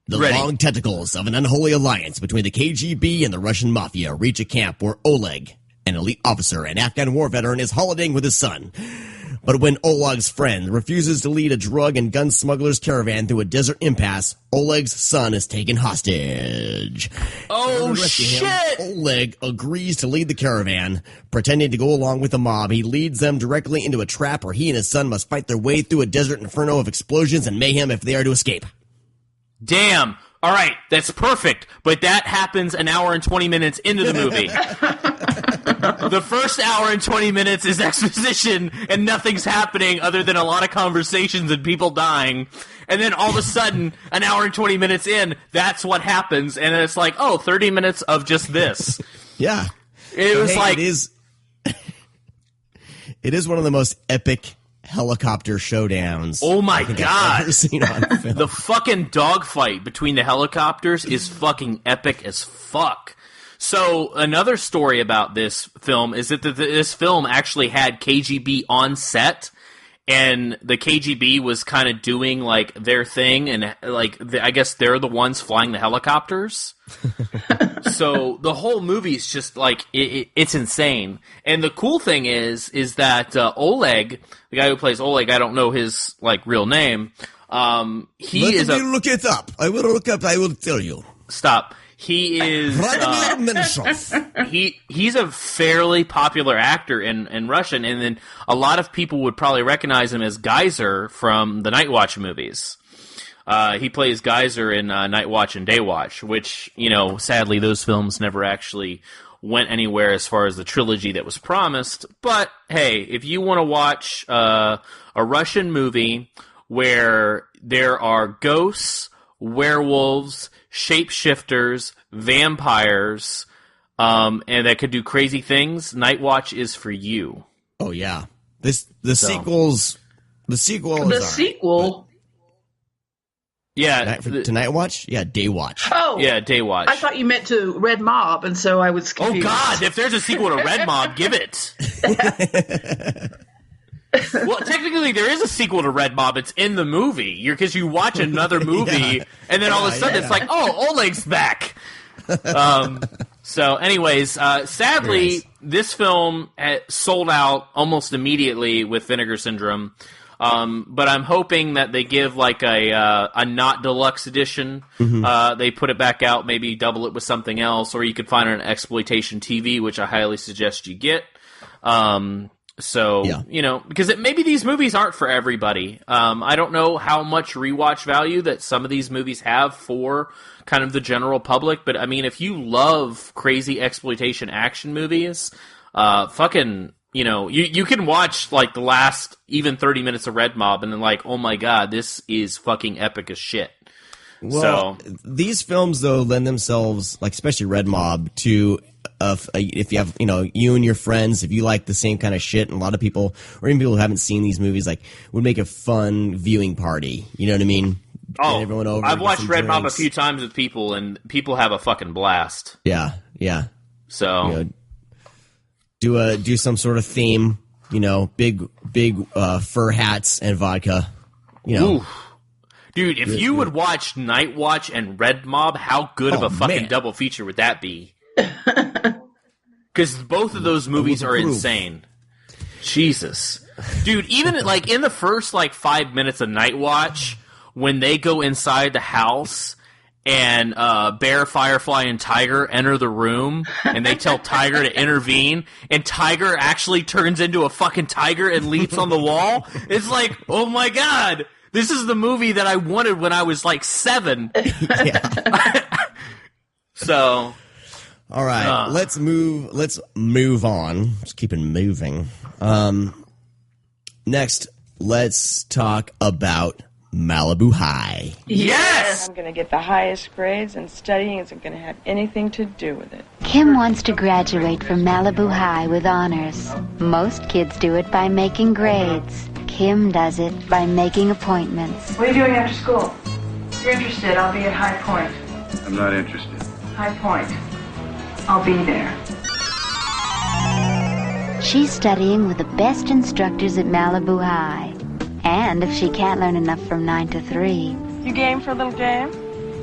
Speaker 4: The long tentacles of an unholy alliance between the KGB and the Russian mafia reach a camp where Oleg, an elite officer and Afghan war veteran, is holidaying with his son. But when Oleg's friend refuses to lead a drug and gun smuggler's caravan through a desert impasse, Oleg's son is taken hostage.
Speaker 5: Oh, shit!
Speaker 4: Oleg agrees to lead the caravan. Pretending to go along with the mob, he leads them directly into a trap where he and his son must fight their way through a desert inferno of explosions and mayhem if they are to escape.
Speaker 5: Damn. All right, that's perfect. But that happens an hour and 20 minutes into the movie. The first hour and 20 minutes is exposition, and nothing's happening other than a lot of conversations and people dying. And then all of a sudden, an hour and 20 minutes in, that's what happens. And it's like, 30 minutes of just this.
Speaker 4: Yeah.
Speaker 5: It was like...
Speaker 4: It is one of the most epic helicopter showdowns.
Speaker 5: Oh my God.
Speaker 4: I've ever seen on film.
Speaker 5: The fucking dogfight between the helicopters is fucking epic as fuck. So another story about this film is that this film actually had KGB on set, and the KGB was kind of doing like their thing, and I guess they're the ones flying the helicopters. So the whole movie is just like it's insane. And the cool thing is that Oleg, the guy who plays Oleg, I don't know his like real name. He's a fairly popular actor in Russian, and then a lot of people would probably recognize him as Geyser from the Night Watch movies. He plays Geyser in Night Watch and Day Watch, which, sadly those films never actually went anywhere as far as the trilogy that was promised. But hey, if you want to watch a Russian movie where there are ghosts, werewolves, shapeshifters, vampires, and that could do crazy things, Night Watch is for you.
Speaker 4: Oh yeah, the sequel.
Speaker 5: Yeah,
Speaker 4: to Night Watch? Yeah, Day Watch.
Speaker 6: Oh,
Speaker 5: yeah, Day Watch.
Speaker 6: I thought you meant to Red Mob, and so I was confused.
Speaker 5: Oh God, if there's a sequel to Red Mob, give it. Well, technically, there is a sequel to Red Mob. It's in the movie. Because you watch another movie, and then all of a sudden it's like, oh, Oleg's back. So, anyways, sadly, this film sold out almost immediately with Vinegar Syndrome. But I'm hoping that they give like a not deluxe edition. Mm-hmm. They put it back out, maybe double it with something else, or you could find it on Exploitation TV, which I highly suggest you get. Because maybe these movies aren't for everybody. I don't know how much rewatch value that some of these movies have for kind of the general public, but I mean, if you love crazy exploitation action movies, you can watch like the last even 30 minutes of Red Mob and then like, oh my God, this is fucking epic as shit.
Speaker 4: Well, these films though lend themselves, like especially Red Mob, to if you have you and your friends, if you like the same kind of shit, and a lot of people, or even people who haven't seen these movies, like would make a fun viewing party. You know what I mean?
Speaker 5: Oh,
Speaker 4: everyone over,
Speaker 5: I've watched Red Mob a few times with people, and people have a fucking blast.
Speaker 4: Yeah.
Speaker 5: So
Speaker 4: do some sort of theme big fur hats and vodka.
Speaker 5: Ooh. Dude, if you would watch Night Watch and Red Mob, how good of a fucking double feature would that be? Because both of those movies are insane. Jesus. Dude, even in the first 5 minutes of Night Watch, when they go inside the house and Bear, Firefly, and Tiger enter the room and they tell Tiger to intervene and Tiger actually turns into a fucking tiger and leaps on the wall, it's like, oh my god, this is the movie that I wanted when I was 7. So...
Speaker 4: All right, let's move on. Just keep it moving. Next, let's talk about Malibu High.
Speaker 5: Yes!
Speaker 11: I'm going to get the highest grades, and studying isn't going to have anything to do with it.
Speaker 12: Kim wants to graduate from Malibu High with honors. Most kids do it by making grades. Kim does it by making appointments.
Speaker 11: What are you doing after school? If you're interested, I'll be at High Point.
Speaker 13: I'm not interested.
Speaker 11: High Point. I'll be there.
Speaker 12: She's studying with the best instructors at Malibu High. And if she can't learn enough from 9 to 3...
Speaker 11: You game for a little game?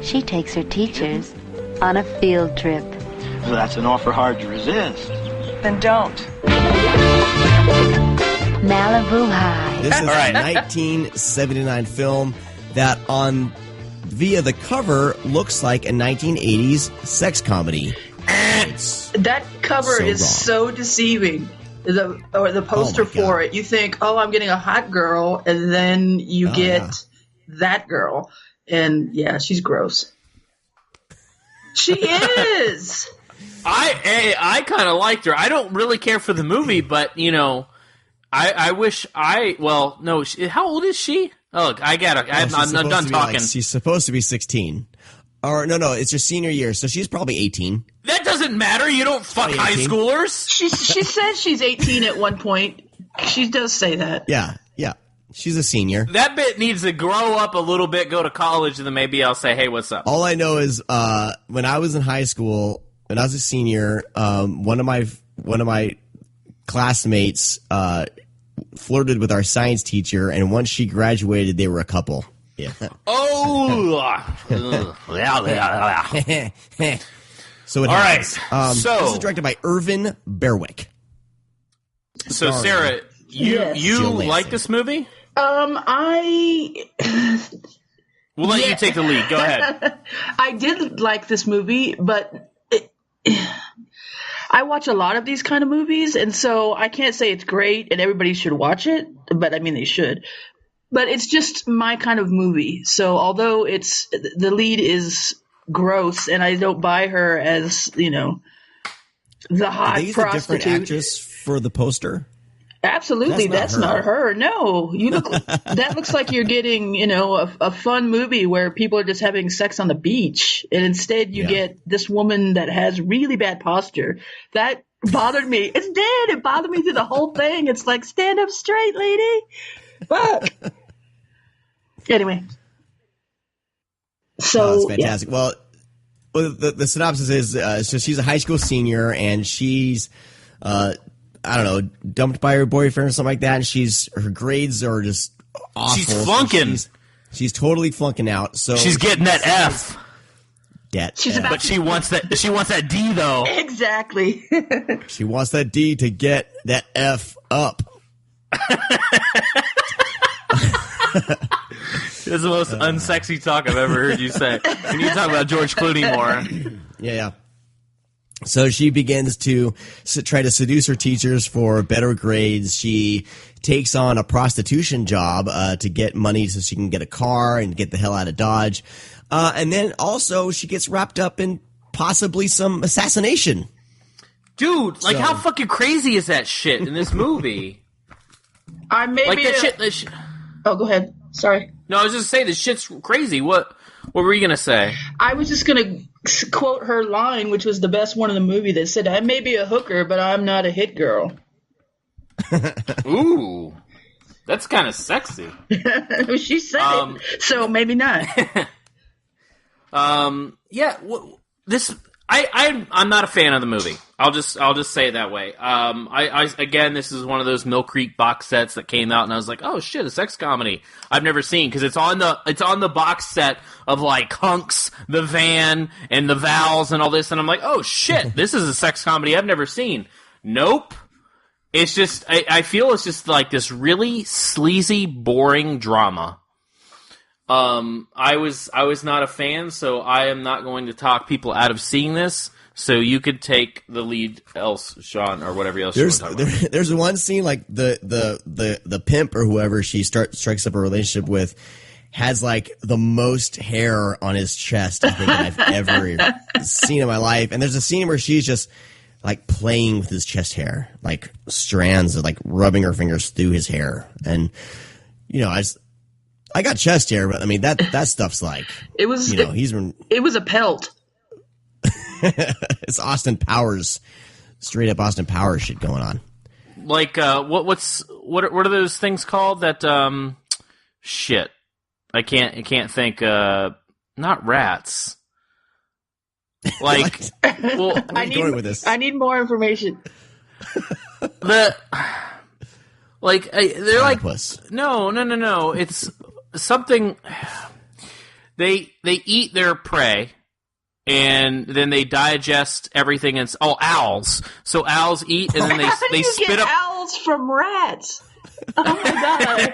Speaker 12: She takes her teachers on a field trip.
Speaker 14: Well, that's an offer hard to resist.
Speaker 11: Then don't.
Speaker 12: Malibu High.
Speaker 4: This is a 1979 film that via the cover looks like a 1980s sex comedy.
Speaker 6: That cover is so deceiving. The poster for it. You think, oh, I'm getting a hot girl, and then you get that girl. And yeah, she's gross. She is.
Speaker 5: I kind of liked her. I don't really care for the movie, but I wish no. How old is she? Oh, I got her. I'm done talking.
Speaker 4: She's supposed to be 16. Or no, it's her senior year, so she's probably 18.
Speaker 5: That doesn't matter. You don't fuck high schoolers.
Speaker 6: She says she's 18 at one point. She does say that.
Speaker 4: Yeah. She's a senior.
Speaker 5: That bit needs to grow up a little bit, go to college, and then maybe I'll say, hey, what's up?
Speaker 4: All I know is when I was in high school, when I was a senior, one of my classmates flirted with our science teacher, and once she graduated, they were a couple. Yeah.
Speaker 5: Oh.
Speaker 4: So it happens. So this is directed by Irvin Berwick.
Speaker 5: So Sarah, you like this movie?
Speaker 6: We'll
Speaker 5: let you take the lead. Go ahead.
Speaker 6: I did like this movie, but I watch a lot of these kind of movies, and so I can't say it's great and everybody should watch it, but I mean they should. But it's just my kind of movie. So although the lead is gross, and I don't buy her as the hot
Speaker 4: prostitute.
Speaker 6: prostitute.
Speaker 4: A different actress for the poster.
Speaker 6: Absolutely, that's not her. No, that looks like you're getting a fun movie where people are just having sex on the beach, and instead you get this woman that has really bad posture. That bothered me. It bothered me through the whole thing. It's like, stand up straight, lady. Fuck. Anyway. So
Speaker 4: it's fantastic. Yeah. Well, the synopsis is so she's a high school senior, and she's dumped by her boyfriend or something like that, and her grades are just awful.
Speaker 5: She's flunking.
Speaker 4: So she's totally flunking out. So
Speaker 5: she's getting that F.
Speaker 4: But
Speaker 5: she wants that. She wants that D though.
Speaker 6: Exactly.
Speaker 4: She wants that D to get that F up.
Speaker 5: This is the most unsexy talk I've ever heard you say. We need to talk about George Clooney more.
Speaker 4: Yeah. So she begins to try to seduce her teachers for better grades. She takes on a prostitution job to get money so she can get a car and get the hell out of Dodge. And then also she gets wrapped up in possibly some assassination.
Speaker 5: Dude, how fucking crazy is that shit in this movie?
Speaker 6: Oh, go ahead. Sorry.
Speaker 5: No, I was just saying this shit's crazy. What were you gonna say?
Speaker 6: I was just gonna quote her line, which was the best one in the movie, that said, "I may be a hooker, but I'm not a hit girl."
Speaker 5: Ooh, that's kind of sexy.
Speaker 6: She said it, so maybe not.
Speaker 5: Yeah. I'm not a fan of the movie. I'll just say it that way. I again, this is one of those Mill Creek box sets that came out, and I was like, oh shit, a sex comedy I've never seen, because it's on the box set of like Hunks, The Van, and The Vals, and all this, and I'm like, oh shit, this is a sex comedy I've never seen. Nope. It's just I feel it's just like this really sleazy, boring drama. I was not a fan, so I am not going to talk people out of seeing this. So you could take the lead, else Sean, or whatever else you want to talk about.
Speaker 4: There's one scene like the pimp or whoever she strikes up a relationship with has like the most hair on his chest I think I've ever seen in my life. And there's a scene where she's just like playing with his chest hair, like strands of like rubbing her fingers through his hair. And you know, I got chest hair, but I mean that stuff's like it was
Speaker 6: a pelt.
Speaker 4: It's Austin Powers, straight up Austin Powers shit going on.
Speaker 5: Like what are those things called that shit? I can't think. Not rats. Like, well,
Speaker 6: I need more information.
Speaker 5: They're like
Speaker 4: Octopus.
Speaker 5: No. It's something. They eat their prey, and then they digest everything. And owls. So owls eat, and then they spit up
Speaker 6: owls from rats. Oh my god.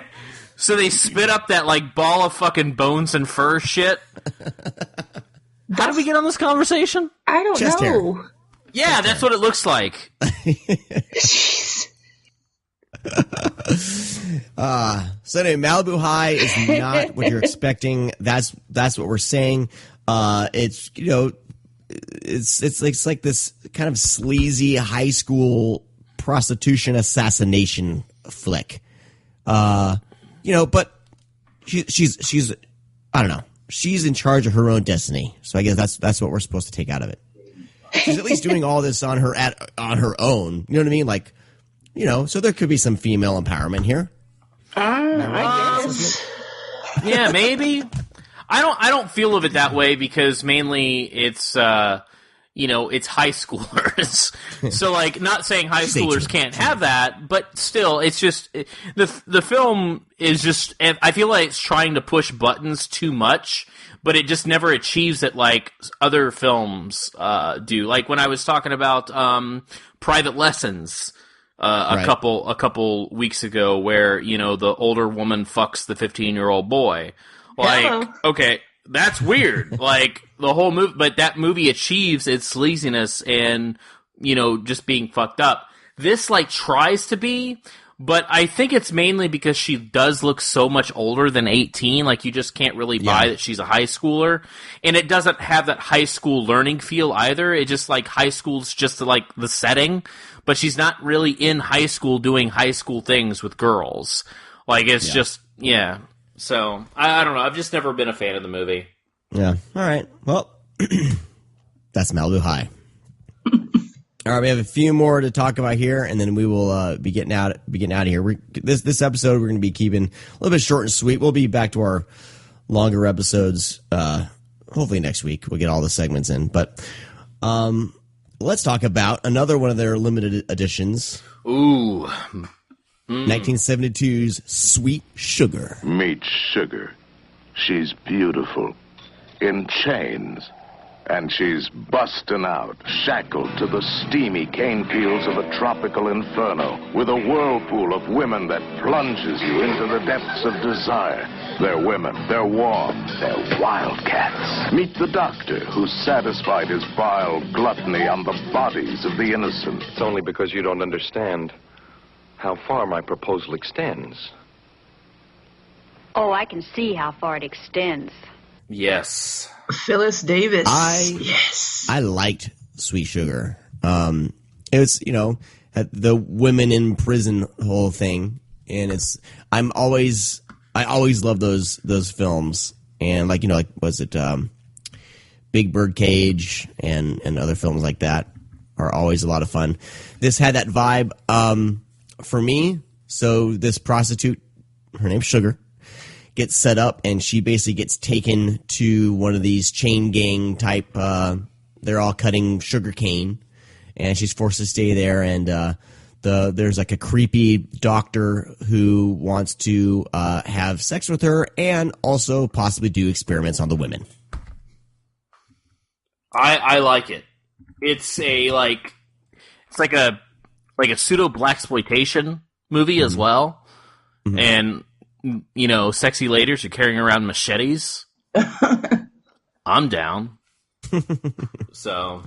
Speaker 5: So they spit up that like ball of fucking bones and fur shit. How did we get on this conversation?
Speaker 6: I don't
Speaker 4: Chest
Speaker 6: know.
Speaker 4: hair.
Speaker 5: Yeah, that's what it looks like.
Speaker 4: So anyway, Malibu High is not what you're expecting. That's what we're saying. It's it's like this kind of sleazy high school prostitution assassination flick. But she's I don't know. She's in charge of her own destiny. So I guess that's what we're supposed to take out of it. She's at least doing all this on her own. You know what I mean? Like, so there could be some female empowerment here.
Speaker 6: I guess.
Speaker 5: Yeah, maybe. I don't feel of it that way because mainly it's it's high schoolers. So like, not saying high schoolers can't have that, but still, it's just the film is just. I feel like it's trying to push buttons too much, but it just never achieves it like other films do. Like when I was talking about Private Lessons. A couple weeks ago, where the older woman fucks the 15-year-old boy. Like, okay, that's weird. Like the whole movie, but that movie achieves its sleaziness and just being fucked up. This like tries to be, but I think it's mainly because she does look so much older than 18. Like you just can't really buy that she's a high schooler, and it doesn't have that high school learning feel either. It just like high school's just like the setting. But she's not really in high school doing high school things with girls. Like, it's just, So, I don't know. I've just never been a fan of the movie.
Speaker 4: Yeah. All right. Well, that's Malibu High. All right. We have a few more to talk about here, and then we will be getting out of here. This episode, we're going to be keeping a little bit short and sweet. We'll be back to our longer episodes hopefully next week. We'll get all the segments in. But, let's talk about another one of their limited editions.
Speaker 5: Ooh.
Speaker 4: 1972's Sweet Sugar.
Speaker 13: Meet Sugar. She's beautiful. In chains. And she's busting out, shackled to the steamy cane fields of a tropical inferno, with a whirlpool of women that plunges you into the depths of desire. They're women, they're warm, they're wildcats. Meet the doctor who satisfied his vile gluttony on the bodies of the innocent.
Speaker 15: It's only because you don't understand how far my proposal extends.
Speaker 16: Oh, I can see how far it extends.
Speaker 5: Yes.
Speaker 6: Phyllis Davis.
Speaker 4: I liked Sweet Sugar. It was, the women in prison whole thing, and I always love those films, and was it Big Bird Cage and other films like that are always a lot of fun. This had that vibe for me. So this prostitute, her name's Sugar, gets set up, and she basically gets taken to one of these chain gang type They're all cutting sugar cane, and she's forced to stay there. And there's like a creepy doctor who wants to have sex with her and also possibly do experiments on the women.
Speaker 5: I like it. It's like a pseudo blaxploitation movie as well, and sexy ladies are carrying around machetes. I'm down. So,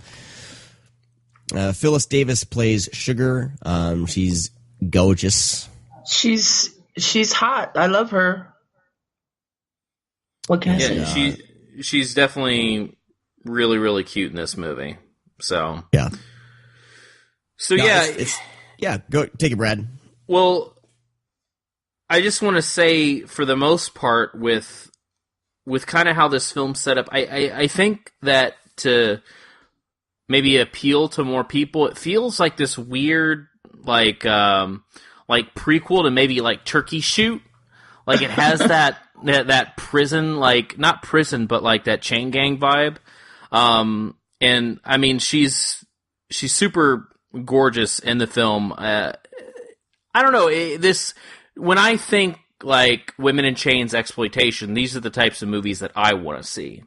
Speaker 4: Phyllis Davis plays Sugar. She's gorgeous.
Speaker 6: She's hot. I love her. What can I say?
Speaker 5: She's definitely really, really cute in this movie. So
Speaker 4: yeah.
Speaker 5: So
Speaker 4: go take it, Brad.
Speaker 5: Well, I just want to say, for the most part, with kind of how this film's set up, I think that to maybe appeal to more people, it feels like this weird like prequel to maybe like Turkey Shoot. Like it has that prison, like not prison, but like that chain gang vibe. And I mean, she's super gorgeous in the film. I don't know, when I think like Women in Chains exploitation, these are the types of movies that I want to see.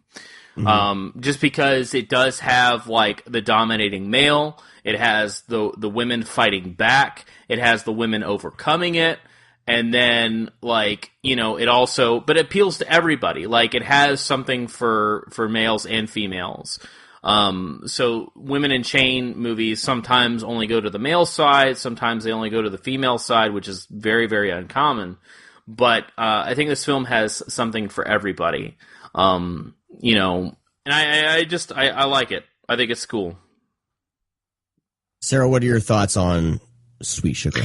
Speaker 5: Just because it does have like the dominating male, it has the women fighting back, it has the women overcoming it, and then like it also, but it appeals to everybody. Like it has something for males and females. So Women in Chain movies sometimes only go to the male side, sometimes they only go to the female side, which is very, very uncommon. But I think this film has something for everybody. And I like it. I think it's cool.
Speaker 4: Sarah, what are your thoughts on Sweet Sugar?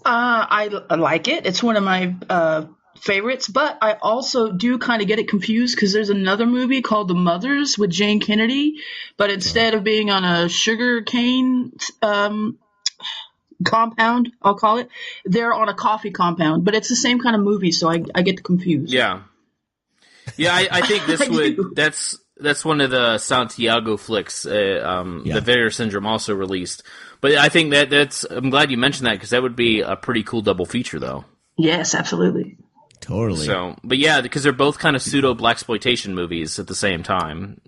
Speaker 6: I like it. It's one of my favorites, but I also do kind of get it confused because there's another movie called The Mothers with Jane Kennedy, but instead of being on a sugar cane compound, I'll call it, they're on a coffee compound, but it's the same kind of movie, so I get confused.
Speaker 5: Yeah, I think this that's one of the Santiago flicks that Vinegar Syndrome also released. But I think I'm glad you mentioned that because that would be a pretty cool double feature, though.
Speaker 6: Yes, absolutely.
Speaker 4: Totally.
Speaker 5: So, but yeah, because they're both kind of pseudo blaxploitation movies at the same time.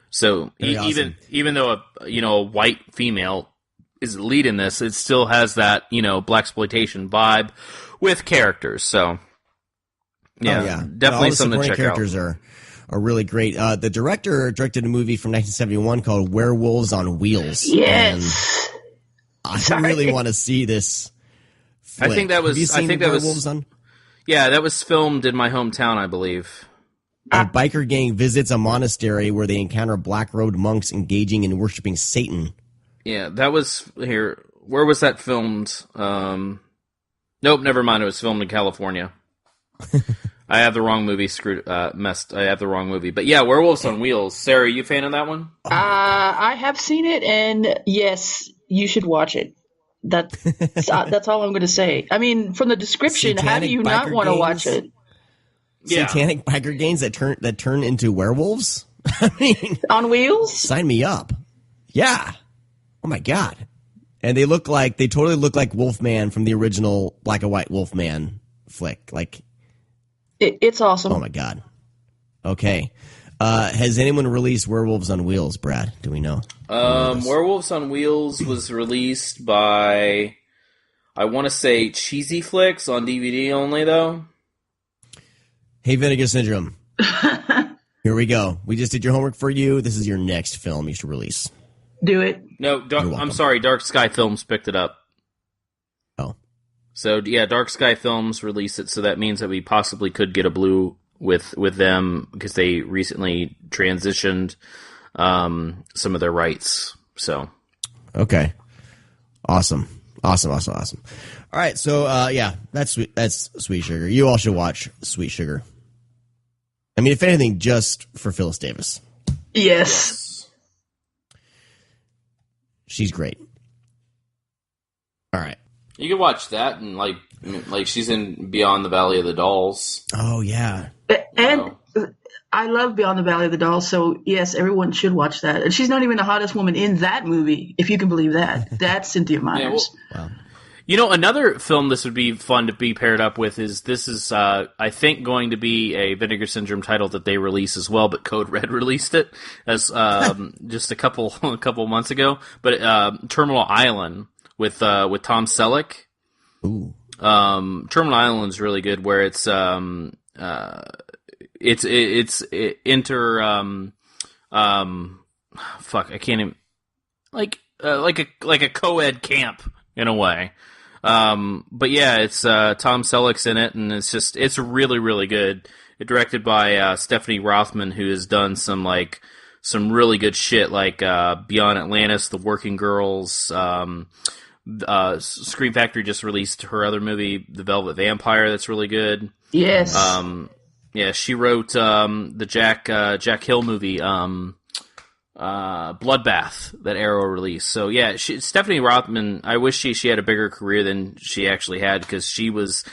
Speaker 5: So even though a white female is the lead in this, it still has that blaxploitation vibe with characters. So definitely something to check out.
Speaker 4: Characters are really great. The director directed a movie from 1971 called Werewolves on Wheels.
Speaker 6: Yes.
Speaker 4: And I really want to see this flick.
Speaker 5: I think that was.
Speaker 4: Have you seen Werewolves on?
Speaker 5: Yeah, that was filmed in my hometown, I believe.
Speaker 4: A biker gang visits a monastery where they encounter black-robed monks engaging in worshiping Satan.
Speaker 5: Yeah, that was here. Where was that filmed? Nope, never mind. It was filmed in California. I have the wrong movie. I have the wrong movie. But yeah, Werewolves on Wheels. Sarah, are you a fan of that one?
Speaker 6: I have seen it, and yes, you should watch it. That's all I'm going to say. I mean, from the description, how do you not want to watch it?
Speaker 4: Satanic biker gangs that turn into werewolves? I mean,
Speaker 6: on wheels?
Speaker 4: Sign me up. Yeah. Oh my god. And they totally look like Wolfman from the original black and white Wolfman flick. Like,
Speaker 6: it's awesome.
Speaker 4: Oh my god. Okay. Has anyone released Werewolves on Wheels, Brad? Do we know?
Speaker 5: Werewolves on Wheels was released by, I want to say, Cheesy Flicks on DVD only, though.
Speaker 4: Hey, Vinegar Syndrome. Here we go. We just did your homework for you. This is your next film you should release.
Speaker 6: Do it.
Speaker 5: No, I'm sorry. Dark Sky Films picked it up.
Speaker 4: Oh.
Speaker 5: So, yeah, Dark Sky Films released it, so that means that we possibly could get a blue with them because they recently transitioned some of their rights. So,
Speaker 4: okay, awesome. All right, so that's Sweet Sugar. You all should watch Sweet Sugar. I mean, if anything, just for Phyllis Davis.
Speaker 6: Yes.
Speaker 4: She's great. All right,
Speaker 5: you can watch that and like she's in Beyond the Valley of the Dolls.
Speaker 4: Oh yeah.
Speaker 6: And I love Beyond the Valley of the Dolls, so yes, everyone should watch that. And she's not even the hottest woman in that movie, if you can believe that. That's Cynthia Myers.
Speaker 5: Wow. You know, another film this would be fun to be paired up with is I think, going to be a Vinegar Syndrome title that they release as well, but Code Red released it as just a couple months ago. But Terminal Island with Tom Selleck.
Speaker 4: Ooh.
Speaker 5: Terminal Island is really good, where it's fuck, I can't even, like a co-ed camp in a way. But yeah, it's Tom Selleck's in it, and it's really, really good. It's directed by Stephanie Rothman, who has done some really good shit, like Beyond Atlantis, The Working Girls. Scream Factory just released her other movie, The Velvet Vampire, that's really good.
Speaker 6: Yes.
Speaker 5: Yeah, she wrote the Jack Hill movie, Bloodbath, that Arrow released. So yeah, Stephanie Rothman, I wish she had a bigger career than she actually had, because she was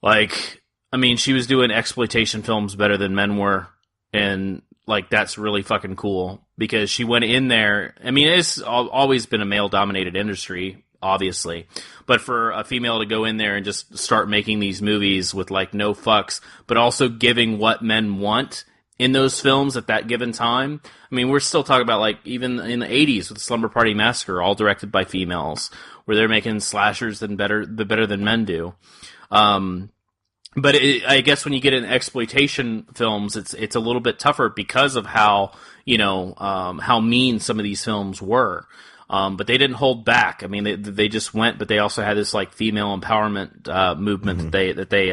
Speaker 5: she was doing exploitation films better than men were, and that's really fucking cool, because she went in there. I mean, it's always been a male-dominated industry, obviously, but for a female to go in there and just start making these movies with no fucks, but also giving what men want in those films at that given time. I mean, we're still talking about even in the 80s with Slumber Party Massacre, all directed by females, where they're making slashers better than men do. But I guess when you get in exploitation films, it's a little bit tougher because of how mean some of these films were. But they didn't hold back. I mean, they just went, but they also had this female empowerment movement that they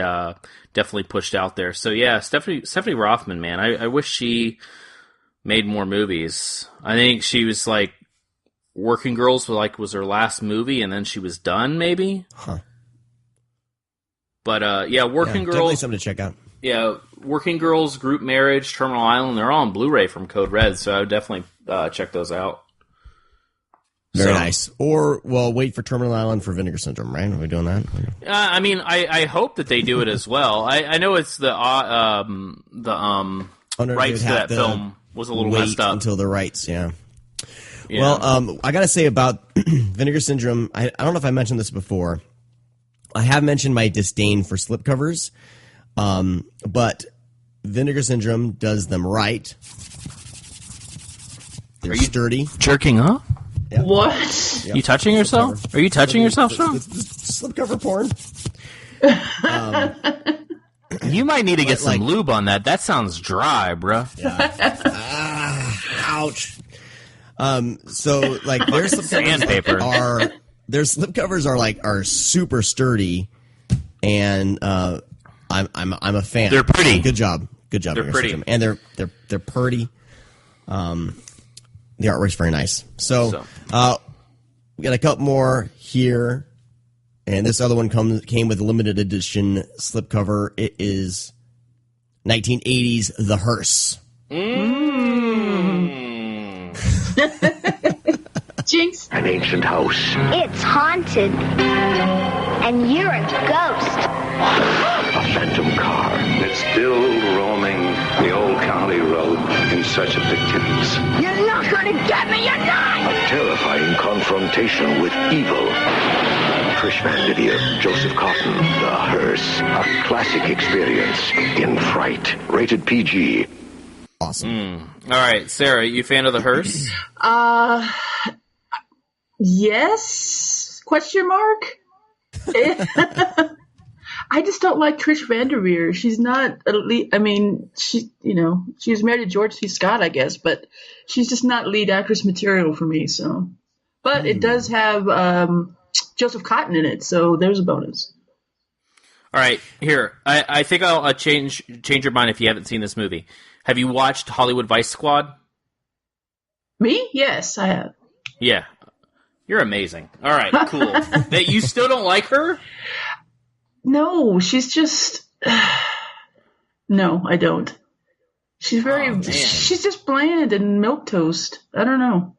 Speaker 5: definitely pushed out there. So yeah, Stephanie Rothman, man, I wish she made more movies. I think she was Working Girls was her last movie, and then she was done, maybe.
Speaker 4: Huh.
Speaker 5: But yeah, Working Girls,
Speaker 4: definitely something to check out.
Speaker 5: Yeah, Working Girls, Group Marriage, Terminal Island, they're all on Blu-ray from Code Red, so I would definitely check those out.
Speaker 4: Very nice. Or, wait for Terminal Island for Vinegar Syndrome, right? Are we doing that?
Speaker 5: I mean, I hope that they do it as well. I know it's the rights to that film was a little messed up.
Speaker 4: Until the rights, yeah. Well, I got to say about Vinegar Syndrome, I don't know if I mentioned this before. I have mentioned my disdain for slipcovers, but Vinegar Syndrome does them right. They're sturdy.
Speaker 5: Jerking up?
Speaker 4: Yeah.
Speaker 6: What?
Speaker 4: Yep.
Speaker 5: You touching yourself? Are you touching yourself, Sean?
Speaker 4: Slipcover porn.
Speaker 5: You might need to get some lube on that. That sounds dry, bruh.
Speaker 4: Yeah. Ouch. So their slipcovers are super sturdy, and I'm a fan.
Speaker 5: They're pretty.
Speaker 4: Good job.
Speaker 5: They're pretty,
Speaker 4: and they're pretty. The artwork's very nice. So we got a couple more here, and this other one came with a limited edition slipcover. It is 1980s The Hearse.
Speaker 6: Jinx.
Speaker 13: An ancient house.
Speaker 12: It's haunted. And you're a ghost.
Speaker 13: A phantom car.
Speaker 10: It's still roaming the old county road in search of victims.
Speaker 12: You're not going to get me, you're not!
Speaker 13: A terrifying confrontation with evil. Trish Van Devere, Joseph Cotton, The Hearse. A classic experience in fright. Rated PG.
Speaker 4: Awesome.
Speaker 5: All right, Sarah, you fan of The Hearse?
Speaker 6: Yes? Question mark? I just don't like Trish Van Devere. She's not I mean, she was married to George C. Scott, I guess, but she's just not lead actress material for me. So, but it does have Joseph Cotton in it, so there's a bonus.
Speaker 5: All right, here. I think I'll change your mind if you haven't seen this movie. Have you watched Hollywood Vice Squad?
Speaker 6: Me? Yes, I have.
Speaker 5: Yeah. You're amazing. All right, cool. That you still don't like her?
Speaker 6: No, she's just... No, I don't. She's very... she's just bland and milquetoast. I don't know.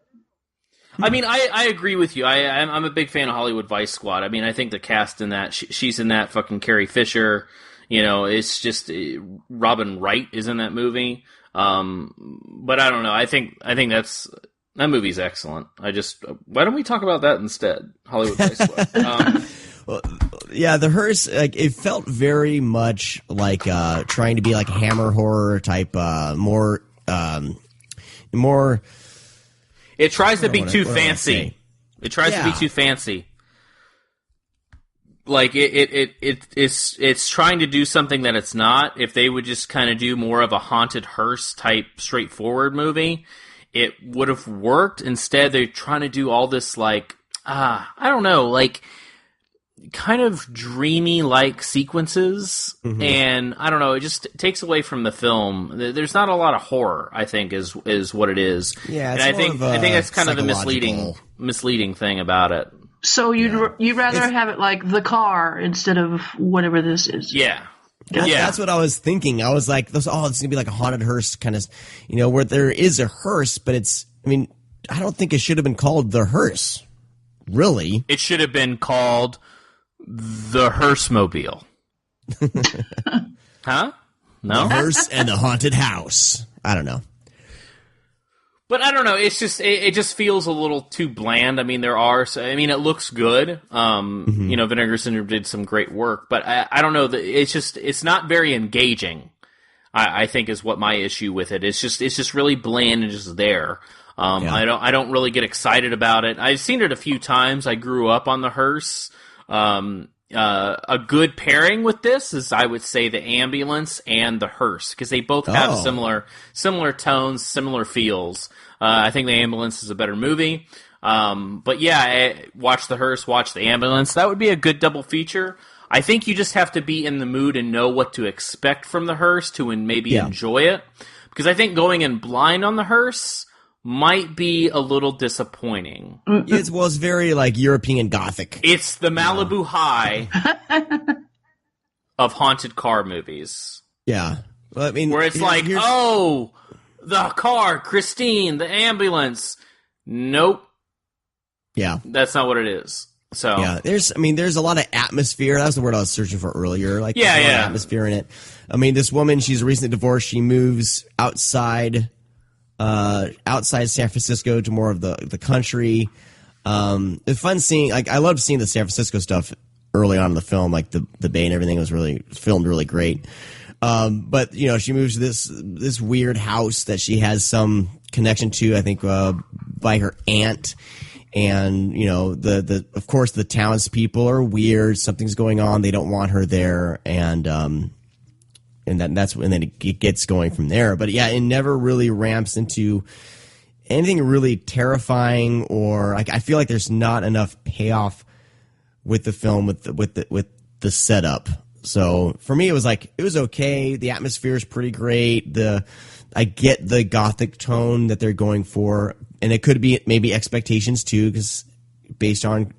Speaker 5: I mean, I agree with you. I'm a big fan of Hollywood Vice Squad. I mean, I think the cast in that... She's in that, fucking Carrie Fisher It's just Robin Wright is in that movie. But I don't know. I think that movie's excellent. Why don't we talk about that instead? Hollywood Vice.
Speaker 4: Well, yeah, the Hearse, like, it felt very much like trying to be like Hammer horror type, more.
Speaker 5: It tries to be too fancy. It tries to be too fancy. Like it's trying to do something that it's not. If they would just kind of do more of a haunted hearse type straightforward movie, it would have worked. Instead, they're trying to do all this like I don't know, like kind of dreamy like sequences, and I don't know, it just takes away from the film. There's not a lot of horror, I think, is what it is.
Speaker 4: Yeah,
Speaker 5: and I think that's kind of the misleading thing about it.
Speaker 6: So you'd rather have it like The Car instead of whatever this is.
Speaker 5: Yeah.
Speaker 4: That's what I was thinking. I was like, it's going to be like a haunted hearse kind of, where there is a hearse, but I don't think it should have been called The Hearse. Really?
Speaker 5: It should have been called The Hearse-mobile. Huh? No?
Speaker 4: The Hearse and the Haunted House. I don't know.
Speaker 5: But I don't know. It's just it just feels a little too bland. It looks good. Vinegar Syndrome did some great work, but I don't know. It's not very engaging. I think is what my issue with it. It's just really bland and just there. I don't really get excited about it. I've seen it a few times. I grew up on the Hearse. A good pairing with this is, I would say, the Ambulance and the Hearse, because they both have similar tones, similar feels. I think the Ambulance is a better movie. But yeah, watch the Hearse, watch the Ambulance. That would be a good double feature. I think you just have to be in the mood and know what to expect from the Hearse to maybe enjoy it. Because I think going in blind on the Hearse might be a little disappointing.
Speaker 4: It's very like European Gothic.
Speaker 5: It's the Malibu High of haunted car movies.
Speaker 4: Yeah. Well, where
Speaker 5: it's like, the car, Christine, the ambulance. Nope.
Speaker 4: Yeah.
Speaker 5: That's not what it is. So
Speaker 4: yeah, there's a lot of atmosphere. That was the word I was searching for earlier. Like, there's a lot of atmosphere in it. This woman, she's recently divorced. She moves outside San Francisco to more of the country. It's fun seeing, like, I loved seeing the San Francisco stuff early on in the film, like the Bay and everything was really filmed really great. But she moves to this weird house that she has some connection to, I think, by her aunt. And, of course the townspeople are weird. Something's going on. They don't want her there. And then it gets going from there. But yeah, it never really ramps into anything really terrifying, or I feel like there's not enough payoff with the film with the setup. So for me, it was okay. The atmosphere is pretty great. I get the Gothic tone that they're going for, and it could be maybe expectations too, because based on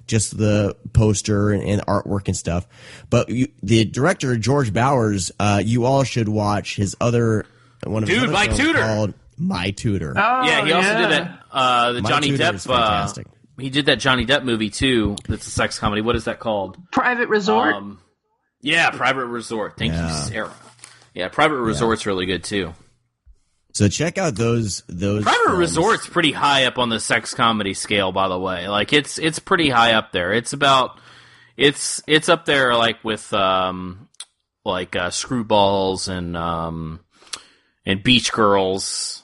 Speaker 4: just the poster and artwork and stuff. But the director George Bowers, you all should watch his other one of his other films called My Tutor.
Speaker 5: Oh, yeah, he also did that. The
Speaker 4: My
Speaker 5: Johnny
Speaker 4: Tutor
Speaker 5: Depp.
Speaker 4: is fantastic.
Speaker 5: He did that Johnny Depp movie too. That's a sex comedy. What is that called?
Speaker 6: Private Resort.
Speaker 5: Yeah, Private Resort. Thank you, Sarah. Yeah, Private Resort's really good too.
Speaker 4: So check out those
Speaker 5: Private
Speaker 4: films.
Speaker 5: Resort's pretty high up on the sex comedy scale, by the way. Like it's pretty high up there. It's up there like with Screwballs and Beach Girls.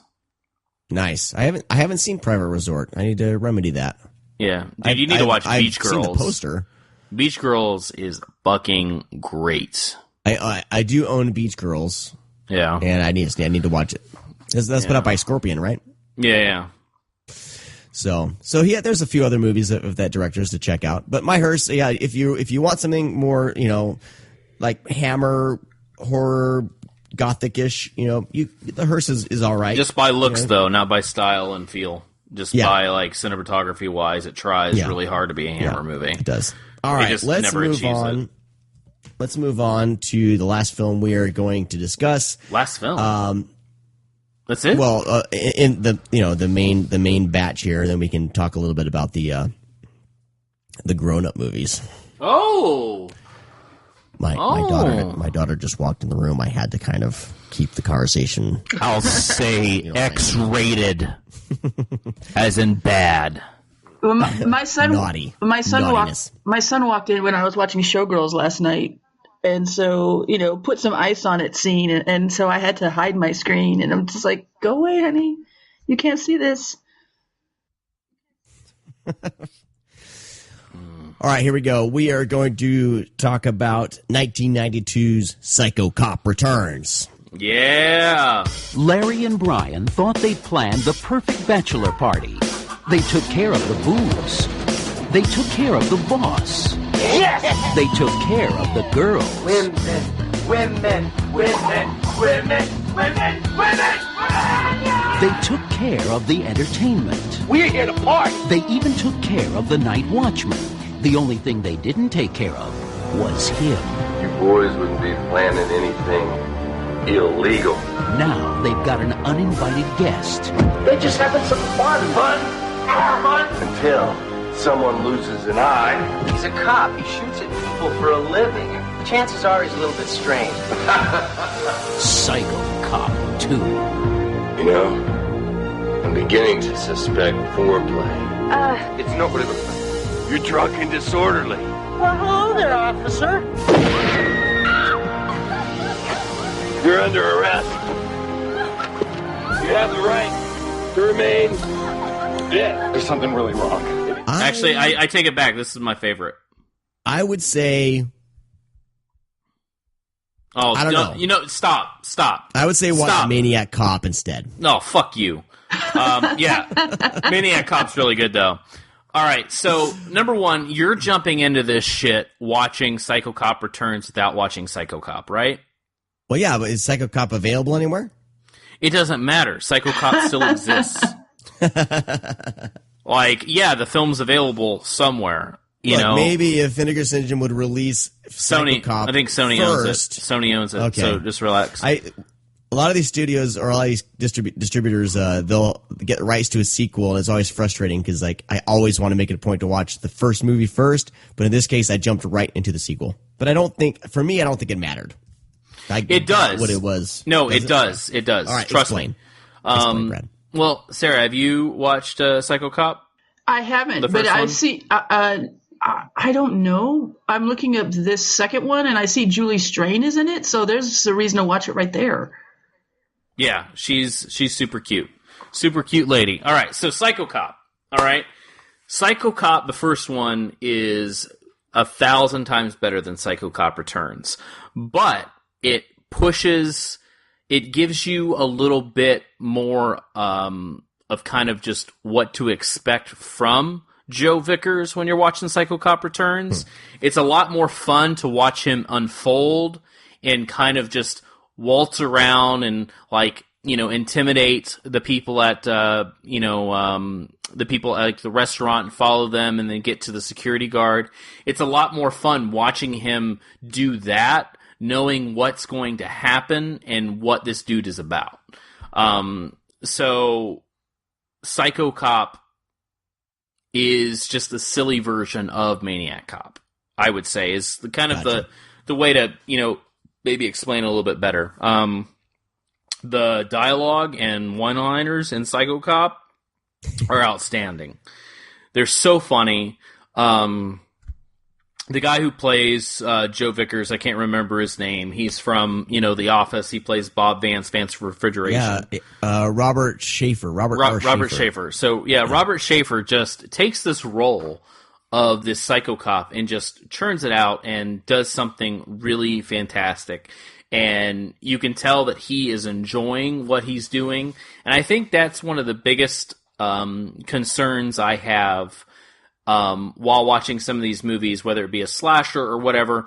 Speaker 4: Nice. I haven't seen Private Resort. I need to remedy that.
Speaker 5: Yeah, dude, you need to watch Beach Girls.
Speaker 4: I've seen the poster.
Speaker 5: Beach Girls is fucking great.
Speaker 4: I do own Beach Girls.
Speaker 5: Yeah,
Speaker 4: and I need to watch it. That's put out by Scorpion, right?
Speaker 5: Yeah.
Speaker 4: So yeah, there's a few other movies of that director's to check out. But My Hearse, yeah, if you want something more, like Hammer horror, Gothic-ish, the Hearse is all right.
Speaker 5: Just by looks though, not by style and feel. Just by like cinematography wise, it tries really hard to be a Hammer movie.
Speaker 4: It does. All right, let's move on. Let's move on to the last film we are going to discuss.
Speaker 5: Last film. That's it.
Speaker 4: Well, in the main batch here, then we can talk a little bit about the grown-up movies.
Speaker 5: Oh,
Speaker 4: My daughter just walked in the room. I had to kind of keep the conversation.
Speaker 17: I'll say X-rated, as in bad.
Speaker 6: Well, my son,
Speaker 4: Naughty.
Speaker 6: My son
Speaker 4: Naughtiness.
Speaker 6: walked in when I was watching Showgirls last night, and so put some ice on it scene, and so I had to hide my screen, and I'm just like, go away, honey, you can't see this.
Speaker 4: All right, here we go. We are going to talk about 1992's Psycho Cop Returns.
Speaker 5: Yeah.
Speaker 18: Larry and Brian thought they'd planned the perfect bachelor party. They took care of the booze. They took care of the boss.
Speaker 9: Yes!
Speaker 18: They took care of the girls.
Speaker 9: Women.
Speaker 18: They took care of the entertainment.
Speaker 9: We're here to party.
Speaker 18: They even took care of the night watchman. The only thing they didn't take care of was him.
Speaker 15: You boys wouldn't be planning anything illegal.
Speaker 18: Now they've got an uninvited guest.
Speaker 9: They're just having some fun.
Speaker 15: Until someone loses an eye.
Speaker 19: He's a cop. He shoots at people for a living. Chances are he's a little bit strange.
Speaker 18: Psycho Cop 2.
Speaker 15: You know, I'm beginning to suspect foreplay.
Speaker 19: It's nobody but...
Speaker 15: You're drunk and disorderly.
Speaker 19: Well, hello there, officer.
Speaker 15: You're under arrest. You have the right to remain dead.
Speaker 20: There's something really wrong.
Speaker 5: Actually, I take it back. This is my favorite.
Speaker 4: I would say...
Speaker 5: Oh,
Speaker 4: I don't know.
Speaker 5: Stop.
Speaker 4: I would say watch Maniac Cop instead.
Speaker 5: No, fuck you. Yeah. Maniac Cop's really good, though. All right, so number one, you're jumping into this shit watching Psycho Cop Returns without watching Psycho Cop, right?
Speaker 4: Well, yeah, but is Psycho Cop available anywhere?
Speaker 5: It doesn't matter. Psycho Cop still exists. The film's available somewhere. You know,
Speaker 4: maybe if Vinegar Syndrome would release Psycho Cop
Speaker 5: I think Sony
Speaker 4: first,
Speaker 5: owns it. Sony owns it,
Speaker 4: okay.
Speaker 5: So just relax.
Speaker 4: A lot of these studios or a lot of these distributors, they'll get rights to a sequel, and it's always frustrating because, I always want to make it a point to watch the first movie first, but in this case, I jumped right into the sequel. But I don't think it mattered.
Speaker 5: It does.
Speaker 4: What it was.
Speaker 5: No, it does. It does.
Speaker 4: All right,
Speaker 5: Trust
Speaker 4: explain.
Speaker 5: me.
Speaker 4: Explain, Brad.
Speaker 5: Well, Sarah, have you watched Psycho Cop?
Speaker 6: I haven't, but I see... I don't know. I'm looking up this second one, and I see Julie Strain is in it, so there's a reason to watch it right there.
Speaker 5: Yeah, she's super cute. Super cute lady. All right, so Psycho Cop. All right. Psycho Cop, the first one, is 1,000 times better than Psycho Cop Returns. But it gives you a little bit more of kind of just what to expect from Joe Vickers when you're watching Psycho Cop Returns. It's a lot more fun to watch him unfold and kind of just waltz around and intimidate the people at the people at the restaurant and follow them and then get to the security guard. It's a lot more fun watching him do that, knowing what's going to happen and what this dude is about. So Psycho Cop is just a silly version of Maniac Cop, I would say, is the kind of the way to, maybe explain a little bit better. The dialogue and one-liners in Psycho Cop are outstanding. They're so funny. The guy who plays Joe Vickers, I can't remember his name. He's from, The Office. He plays Bob Vance Refrigeration.
Speaker 4: Yeah, Robert Schaefer.
Speaker 5: Robert Schaefer. So, Robert Schaefer just takes this role of this Psycho Cop and just churns it out and does something really fantastic. And you can tell that he is enjoying what he's doing. And I think that's one of the biggest concerns I have while watching some of these movies, whether it be a slasher or whatever.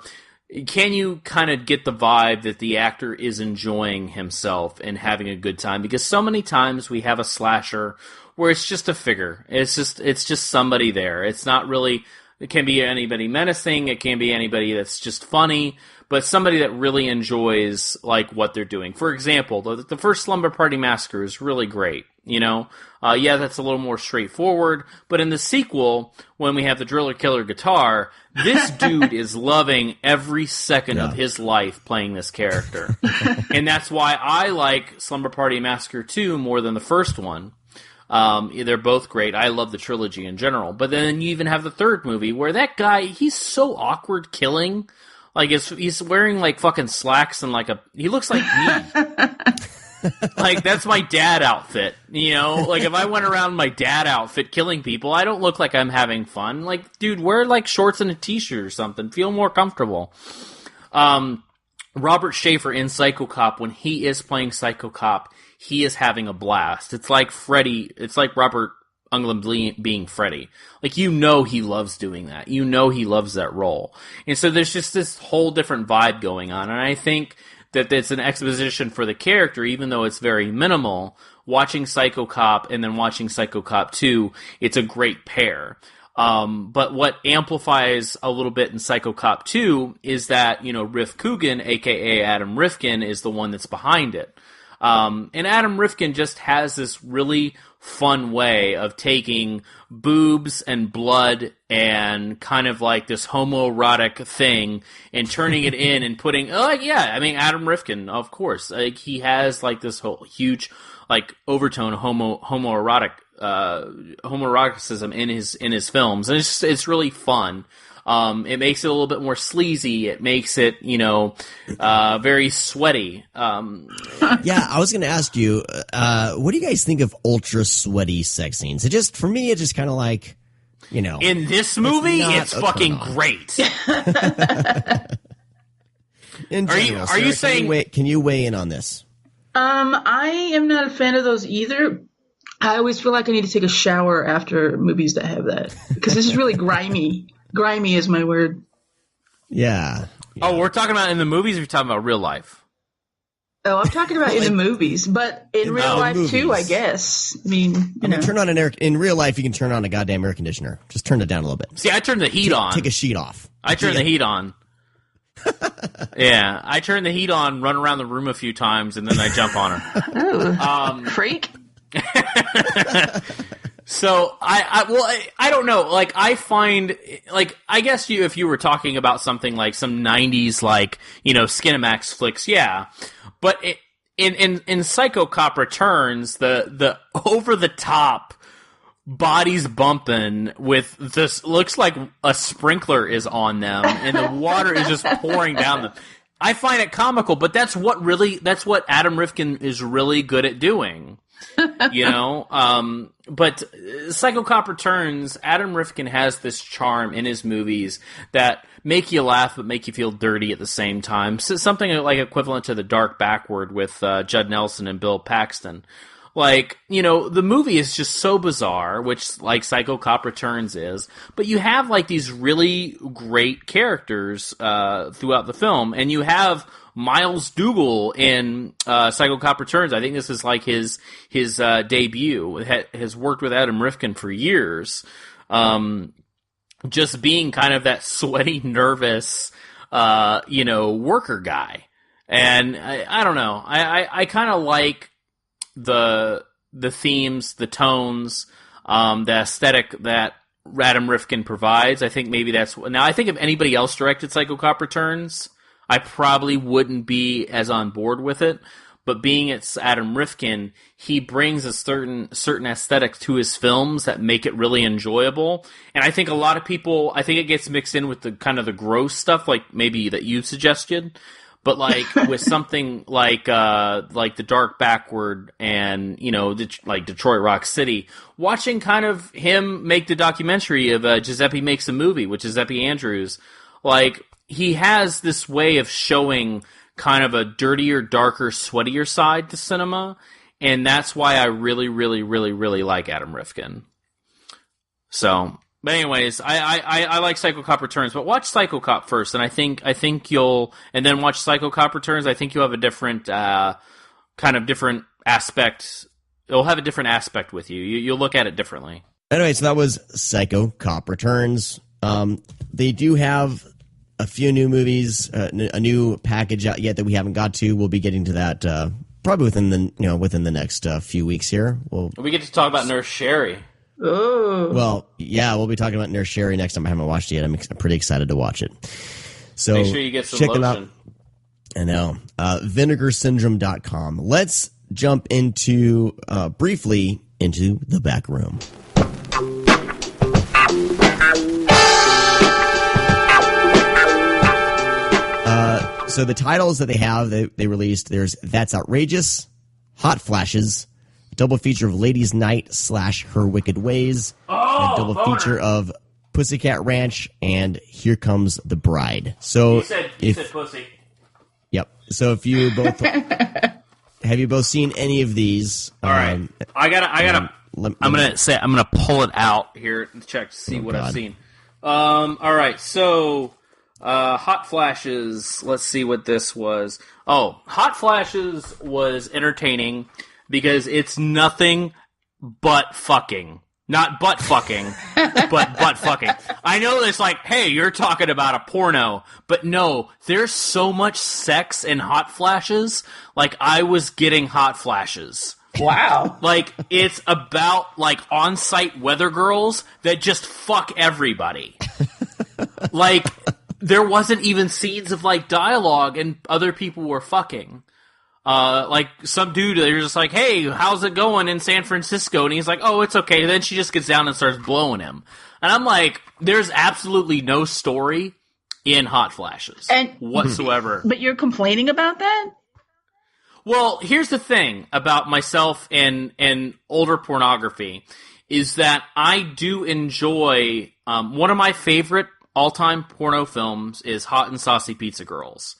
Speaker 5: Can you kind of get the vibe that the actor is enjoying himself and having a good time? Because so many times we have a slasher where it's just a figure. It's just somebody there. It's not really... It can be anybody menacing. It can be anybody that's just funny. but somebody that really enjoys like what they're doing. For example, the first Slumber Party Massacre is really great. Yeah, that's a little more straightforward. But in the sequel, when we have the Driller Killer guitar, this dude is loving every second of his life playing this character. And that's why I like Slumber Party Massacre 2 more than the first one. They're both great. I love the trilogy in general. But then you even have the third movie where that guy, he's so awkward killing. Like, he's wearing, like, fucking slacks and, like, he looks like me. Like, that's my dad outfit, Like, if I went around my dad outfit killing people, I don't look like I'm having fun. Like, dude, wear, like, shorts and a t-shirt or something. Feel more comfortable. Robert Schaefer in Psycho Cop, when he is playing Psycho Cop, he is having a blast. It's like Robert Englund being Freddy. Like, he loves doing that. He loves that role. And so there's just this whole different vibe going on. And I think that it's an exposition for the character, even though it's very minimal. Watching Psycho Cop and then watching Psycho Cop 2, it's a great pair. But what amplifies a little bit in Psycho Cop 2 is that, Riff Coogan, aka Adam Rifkin, is the one that's behind it. And Adam Rifkin just has this really fun way of taking boobs and blood and kind of like this homoerotic thing and turning it in and putting, Adam Rifkin, of course, like he has like this whole huge like overtone homoeroticism in his films, and it's really fun. It makes it a little bit more sleazy. It makes it, very sweaty.
Speaker 4: Yeah, I was going to ask you, what do you guys think of ultra sweaty sex scenes? For me, it's just kind of like,
Speaker 5: In this movie, it's fucking great.
Speaker 4: In general,
Speaker 5: are you saying?
Speaker 4: Can you weigh in on this?
Speaker 6: I am not a fan of those either. I always feel like I need to take a shower after movies that have that, because this is really grimy. Grimy is my word.
Speaker 4: Yeah.
Speaker 5: Oh, we're talking about in the movies, or you're talking about real life?
Speaker 6: Oh, I'm talking about in the movies, but in real life
Speaker 4: movies
Speaker 6: too, I guess. I mean,
Speaker 4: turn on in real life, you can turn on a goddamn air conditioner. Just turn it down a little bit.
Speaker 5: See, I turn the heat on.
Speaker 4: Take a sheet off.
Speaker 5: I turn the heat on. Yeah, I turn the heat on, run around the room a few times, and then I jump on her.
Speaker 6: Ooh, freak.
Speaker 5: So I don't know. Like, I find, like, I guess if you were talking about something like some 90s, like, Skinamax flicks, yeah. But in Psycho Cop Returns, the over the top bodies bumping with this looks like a sprinkler is on them and the water is just pouring down them. I find it comical, but that's what Adam Rifkin is really good at doing. But Psycho Cop Returns, Adam Rifkin has this charm in his movies that make you laugh but make you feel dirty at the same time. So something like equivalent to The Dark Backward with Judd Nelson and Bill Paxton. Like, the movie is just so bizarre, which, like, Psycho Cop Returns is, but you have, like, these really great characters throughout the film, and you have Miles Dougal in Psycho Cop Returns. I think this is, like, his debut. Has worked with Adam Rifkin for years. Just being kind of that sweaty, nervous, worker guy. And I don't know. I kind of like the themes, the tones, the aesthetic that Adam Rifkin provides. I think maybe that's... Now, I think if anybody else directed Psycho Cop Returns, I probably wouldn't be as on board with it. But being it's Adam Rifkin, he brings a certain aesthetic to his films that make it really enjoyable. And I think a lot of people... I think it gets mixed in with the kind of the gross stuff, like maybe that you suggested. But like with something like The Dark Backward and like Detroit Rock City, watching kind of him make the documentary of Giuseppe Makes a Movie with Giuseppe Andrews, like he has this way of showing kind of a dirtier, darker, sweatier side to cinema, and that's why I really, really, really, really like Adam Rifkin. So. But anyways, I like Psycho Cop Returns, but watch Psycho Cop first, and I think you'll, and then watch Psycho Cop Returns. I think you'll have a different different aspect. It'll have a different aspect with you. You'll look at it differently.
Speaker 4: Anyway, so that was Psycho Cop Returns. They do have a few new movies, a new package out yet that we haven't got to. We'll be getting to that probably within the next few weeks here.
Speaker 5: We get to talk about Nurse Sherry.
Speaker 6: Oh.
Speaker 4: Well, yeah, we'll be talking about Nurse Sherry next time. I haven't watched it yet. I'm pretty excited to watch it. So
Speaker 5: make sure you get some
Speaker 4: check
Speaker 5: lotion.
Speaker 4: Them out. I know. VinegarSyndrome.com. Let's jump into briefly into the back room. So the titles that they have, they released, there's That's Outrageous, Hot Flashes, double feature of Ladies' Night / Her Wicked Ways, and a double feature of Pussycat Ranch and Here Comes the Bride. So
Speaker 5: you said pussy.
Speaker 4: Yep. So if you both have you both seen any of these?
Speaker 5: All right. I'm gonna pull it out here and check to see what I've seen. All right. So Hot Flashes. Let's see what this was. Oh, Hot Flashes was entertaining because it's nothing but fucking. Not butt fucking, but butt fucking. I know it's like, hey, you're talking about a porno, but no, there's so much sex in Hot Flashes. Like, I was getting hot flashes.
Speaker 6: Wow.
Speaker 5: Like, it's about, like, on-site weather girls that just fuck everybody. Like, there wasn't even scenes of, like, dialogue and other people were fucking. Like some dude, they're just like, hey, how's it going in San Francisco? And he's like, oh, it's okay. Then she just gets down and starts blowing him. And I'm like, there's absolutely no story in Hot Flashes whatsoever.
Speaker 6: But you're complaining about that?
Speaker 5: Well, here's the thing about myself and older pornography is that I do enjoy, one of my favorite all-time porno films is Hot and Saucy Pizza Girls.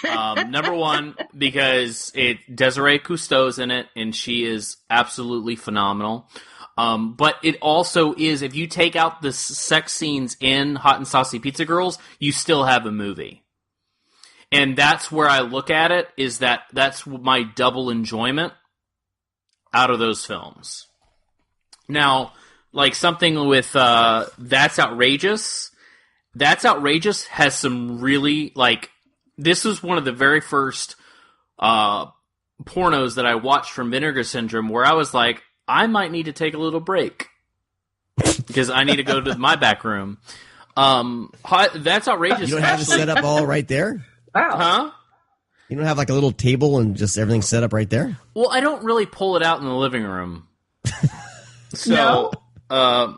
Speaker 5: Number one, because Desiree Cousteau's in it, and she is absolutely phenomenal. But it also is, if you take out the sex scenes in Hot and Saucy Pizza Girls, you still have a movie. And that's where I look at it, is that's my double enjoyment out of those films. Now, like something with That's Outrageous. That's Outrageous has some really, like, this was one of the very first pornos that I watched from Vinegar Syndrome where I was like, I might need to take a little break because I need to go to my back room. That's Outrageous.
Speaker 4: You don't have it set up all right there?
Speaker 6: Wow.
Speaker 5: Huh?
Speaker 4: You don't have like a little table and just everything set up right there?
Speaker 5: Well, I don't really pull it out in the living room. So, no,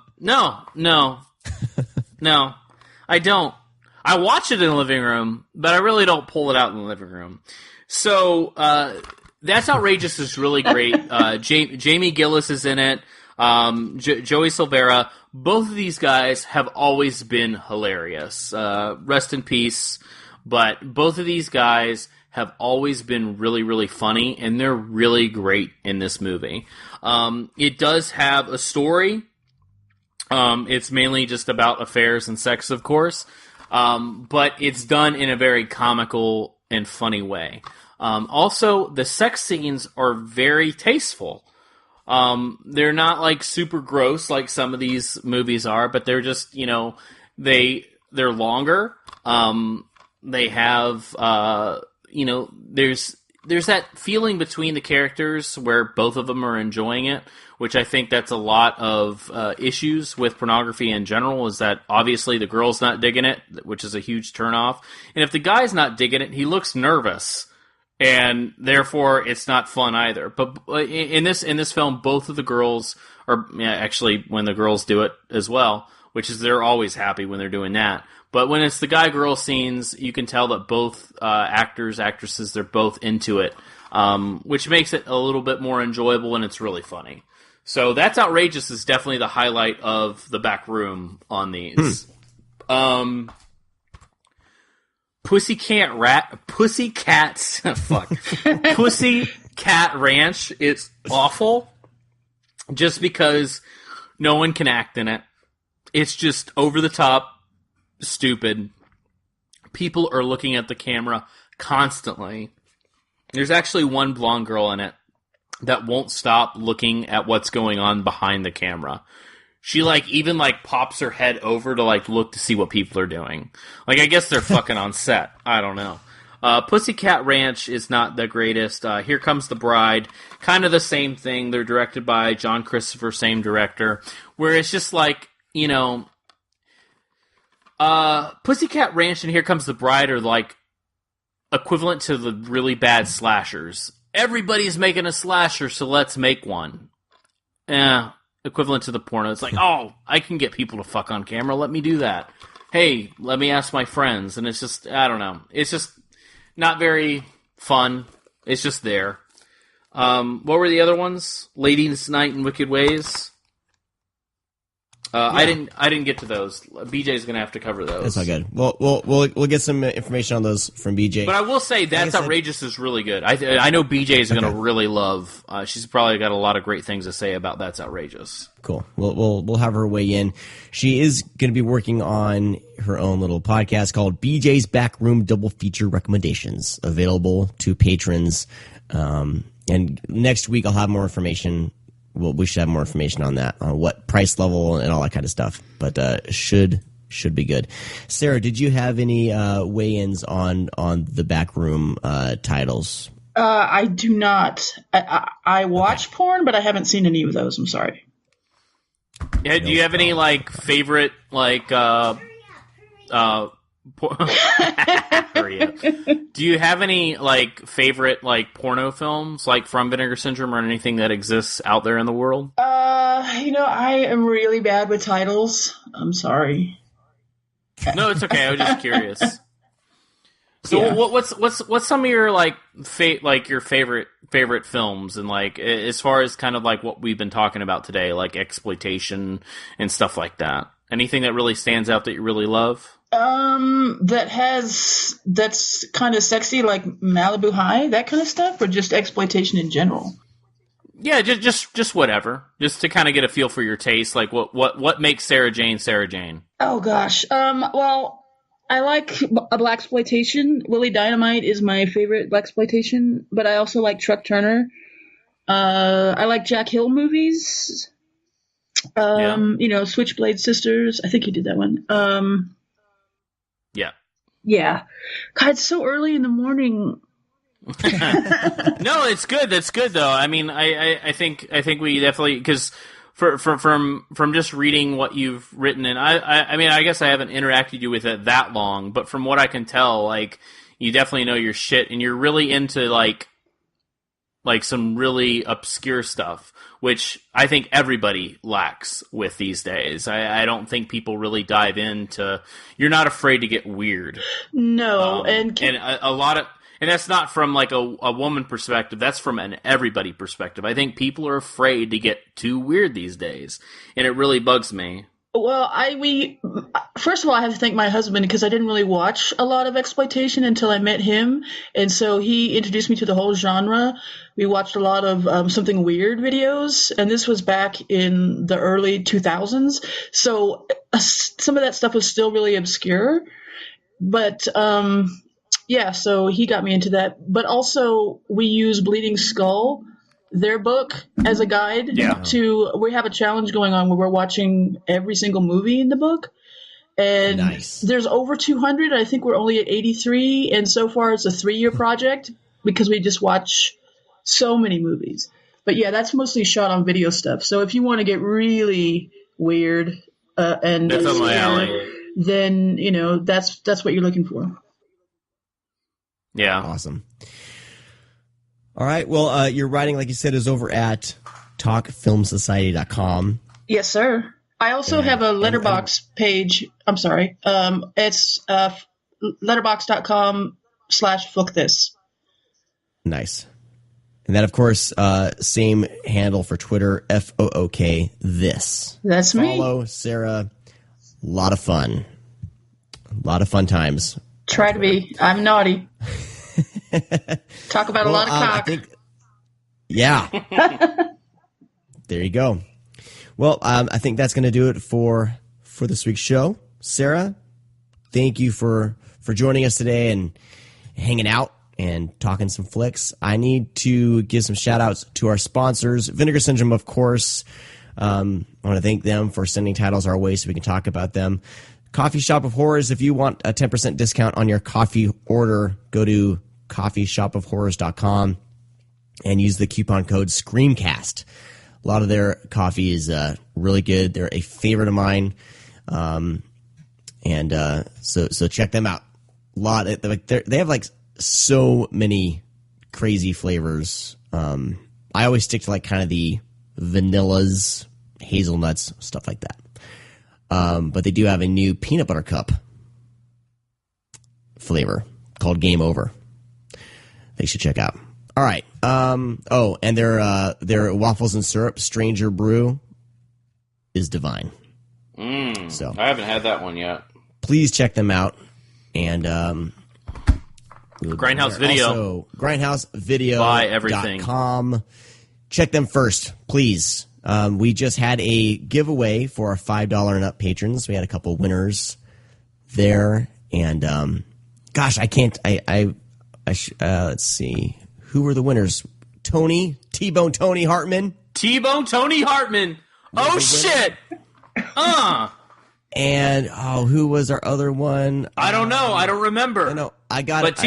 Speaker 5: I don't. I watch it in the living room, but I really don't pull it out in the living room. So, That's Outrageous is really great. Jamie Gillis is in it. Joey Silvera. Both of these guys have always been hilarious. Rest in peace. But both of these guys have always been really, really funny, and they're really great in this movie. It does have a story. It's mainly just about affairs and sex, of course. But it's done in a very comical and funny way. Also, the sex scenes are very tasteful. They're not like super gross like some of these movies are, but they're just, they're longer. They have, there's that feeling between the characters where both of them are enjoying it, which I think that's a lot of issues with pornography in general, is that obviously the girl's not digging it, which is a huge turnoff. And if the guy's not digging it, he looks nervous, and therefore it's not fun either. But in this film, both of the girls actually, when the girls do it as well, which is they're always happy when they're doing that. But when it's the guy-girl scenes, you can tell that both actresses, they're both into it, which makes it a little bit more enjoyable, and it's really funny. So That's Outrageous is definitely the highlight of the back room on these. Pussycat Ranch is awful just because no one can act in it. It's just over the top, stupid. People are looking at the camera constantly. There's actually one blonde girl in it that won't stop looking at what's going on behind the camera. She like even like pops her head over to like look to see what people are doing. Like I guess they're fucking on set. I don't know. Pussycat Ranch is not the greatest. Here Comes the Bride, kind of the same thing. They're directed by John Christopher, same director. Where it's just like, you know, Pussycat Ranch and Here Comes the Bride are like equivalent to the really bad slashers. Everybody's making a slasher, so let's make one. Equivalent to the porno. It's like, oh, I can get people to fuck on camera. Let me do that. Hey, let me ask my friends. And it's just, I don't know. It's just not very fun. It's just there. What were the other ones? Ladies' Night and Wicked Ways. I didn't get to those. BJ's gonna have to cover those.
Speaker 4: That's not good. We'll get some information on those from BJ.
Speaker 5: But I will say That's Outrageous is really good. I know BJ's gonna really love. She's probably got a lot of great things to say about That's Outrageous.
Speaker 4: Cool. We'll have her weigh in. She is going to be working on her own little podcast called BJ's Backroom Double Feature Recommendations, available to patrons. And next week I'll have more information. Well, we should have more information on that, on what price level and all that kind of stuff. But should be good. Sarah, did you have any weigh-ins on the Backroom titles?
Speaker 6: I do not. I watch porn, but I haven't seen any of those. I'm sorry.
Speaker 5: Yeah, do you have any like favorite like hurry up. Do you have any like favorite like porno films like from Vinegar Syndrome or anything that exists out there in the world?
Speaker 6: I am really bad with titles. I'm sorry.
Speaker 5: No, it's okay. I was just curious. So yeah. What's some of your like your favorite films, and like as far as kind of like what we've been talking about today, like exploitation and stuff like that? Anything that really stands out that you really love?
Speaker 6: That's kind of sexy, like Malibu High, that kind of stuff, or just exploitation in general?
Speaker 5: Yeah, just whatever, just to kind of get a feel for your taste. Like what makes Sarah Jane Sarah Jane?
Speaker 6: Oh gosh, well, I like a blaxploitation. Willie Dynamite is my favorite blaxploitation, but I also like Truck Turner. I like Jack Hill movies. Switchblade Sisters. I think he did that one. Yeah. God, it's so early in the morning.
Speaker 5: No, it's good. That's good though. I mean, I think we definitely, because from just reading what you've written, and I mean, I guess I haven't interacted with it that long, but from what I can tell, like you definitely know your shit, and you're really into like some really obscure stuff, which I think everybody lacks with these days. I don't think people really dive into. You're not afraid to get weird.
Speaker 6: No,
Speaker 5: and a lot of, and that's not from like a woman perspective. That's from an everybody perspective. I think people are afraid to get too weird these days, and it really bugs me.
Speaker 6: Well, first of all, I have to thank my husband, because I didn't really watch a lot of exploitation until I met him, and so he introduced me to the whole genre. We watched a lot of Something Weird videos, and this was back in the early 2000s, so some of that stuff was still really obscure, but so he got me into that. But also, we use Bleeding Skull, their book, as a guide. We have a challenge going on where we're watching every single movie in the book, and there's over 200. I think we're only at 83, and so far it's a 3-year project because we just watch so many movies. But yeah, that's mostly shot on video stuff, so if you want to get really weird and
Speaker 5: that's on my alley,
Speaker 6: then that's what you're looking for.
Speaker 5: Yeah,
Speaker 4: awesome. All right. Well, your writing, like you said, is over at talkfilmsociety.com.
Speaker 6: Yes, sir. I also have a letterbox page. I'm sorry. It's letterbox.com/fookthis.
Speaker 4: Nice. And that, of course, same handle for Twitter, FOOK this.
Speaker 6: That's me.
Speaker 4: Follow Sarah. A lot of fun. A lot of fun times.
Speaker 6: Try to be. I'm naughty. Talk about a lot of cock.
Speaker 4: Yeah. There you go. Well, I think that's going to do it for this week's show. Sarah, thank you for joining us today and hanging out and talking some flicks. I need to give some shout outs to our sponsors. Vinegar Syndrome, of course. I want to thank them for sending titles our way so we can talk about them. Coffee Shop of Horrors, if you want a 10% discount on your coffee order, go to coffeeshopofhorrors.com and use the coupon code Screamcast. A lot of their coffee is really good. They're a favorite of mine. So check them out. They have like so many crazy flavors. I always stick to like kind of the vanillas, hazelnuts, stuff like that. But they do have a new peanut butter cup flavor called Game Over. They should check out. All right. And their waffles and syrup Stranger Brew is divine.
Speaker 5: So I haven't had that one yet.
Speaker 4: Please check them out. And
Speaker 5: Grindhouse Video.
Speaker 4: Also, grindhousevideo.com.
Speaker 5: Buy everything.
Speaker 4: Check them first, please. We just had a giveaway for our $5 and up patrons. We had a couple winners there, and let's see, who were the winners? T-Bone Tony Hartman.
Speaker 5: T-Bone Tony Hartman. Oh shit!
Speaker 4: And who was our other one?
Speaker 5: I don't know. I don't remember.
Speaker 4: No, I got
Speaker 5: it.
Speaker 4: But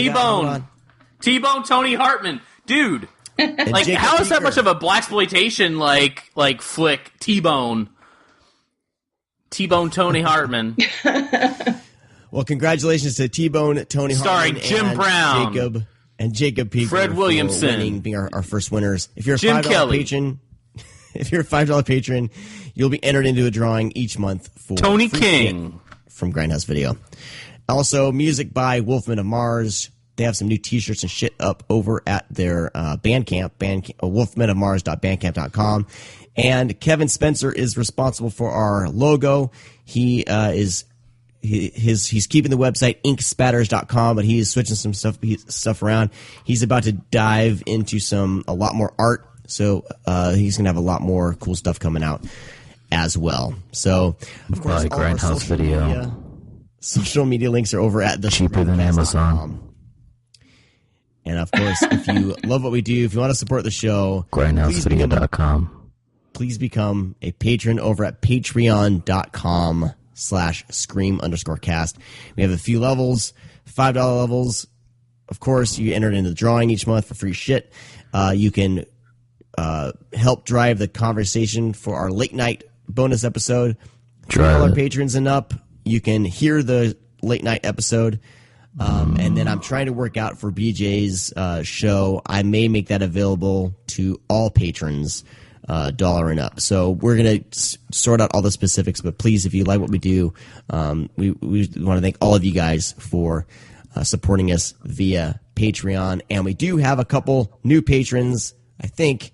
Speaker 5: T-Bone Tony Hartman, dude. Like, how is that much of a blaxploitation like flick? T-Bone Tony Hartman.
Speaker 4: Well, congratulations to T-Bone Tony
Speaker 5: Starring
Speaker 4: Hartman,
Speaker 5: Jim Brown,
Speaker 4: Jacob Peaker,
Speaker 5: Fred Williamson,
Speaker 4: being our first winners. If you're a
Speaker 5: Jim
Speaker 4: $5
Speaker 5: Kelly.
Speaker 4: patron, you'll be entered into a drawing each month for
Speaker 5: Tony King
Speaker 4: from Grindhouse Video. Also, music by Wolfman of Mars. They have some new T-shirts and shit up over at their Bandcamp, wolfmanofmars.bandcamp.com. And Kevin Spencer is responsible for our logo. He's keeping the website inkspatters.com, but he is switching some stuff around. He's about to dive into a lot more art, so he's going to have a lot more cool stuff coming out as well. So, of course, all
Speaker 17: Grindhouse Video.
Speaker 4: Social media links are over at the
Speaker 17: cheaper than Amazon.
Speaker 4: And of course, if you love what we do, if you want to support the show,
Speaker 17: grindhousevideo.com.
Speaker 4: Please become a patron over at patreon.com/scream_cast. We have a few levels, $5 levels. Of course, you enter into the drawing each month for free shit. You can help drive the conversation for our late night bonus episode. $2 patrons and up, you can hear the late night episode. And then I'm trying to work out for BJ's show. I may make that available to all patrons, $1 and up. So we're going to sort out all the specifics, but please, if you like what we do, we want to thank all of you guys for supporting us via Patreon. And we do have a couple new patrons, I think.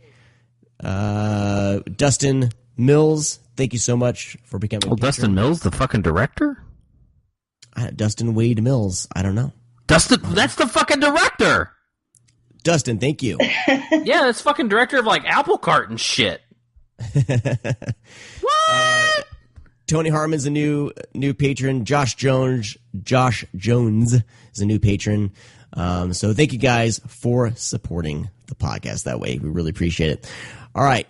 Speaker 4: Dustin Mills, thank you so much for becoming a patron.
Speaker 17: Dustin Mills, the fucking director?
Speaker 4: Dustin Wade Mills. I don't know.
Speaker 17: Dustin, that's the fucking director.
Speaker 4: Dustin, thank you.
Speaker 5: Yeah, that's fucking director of like Apple Cart and shit. What?
Speaker 4: Tony Harmon's a new patron. Josh Jones is a new patron. So thank you guys for supporting the podcast that way. We really appreciate it. All right.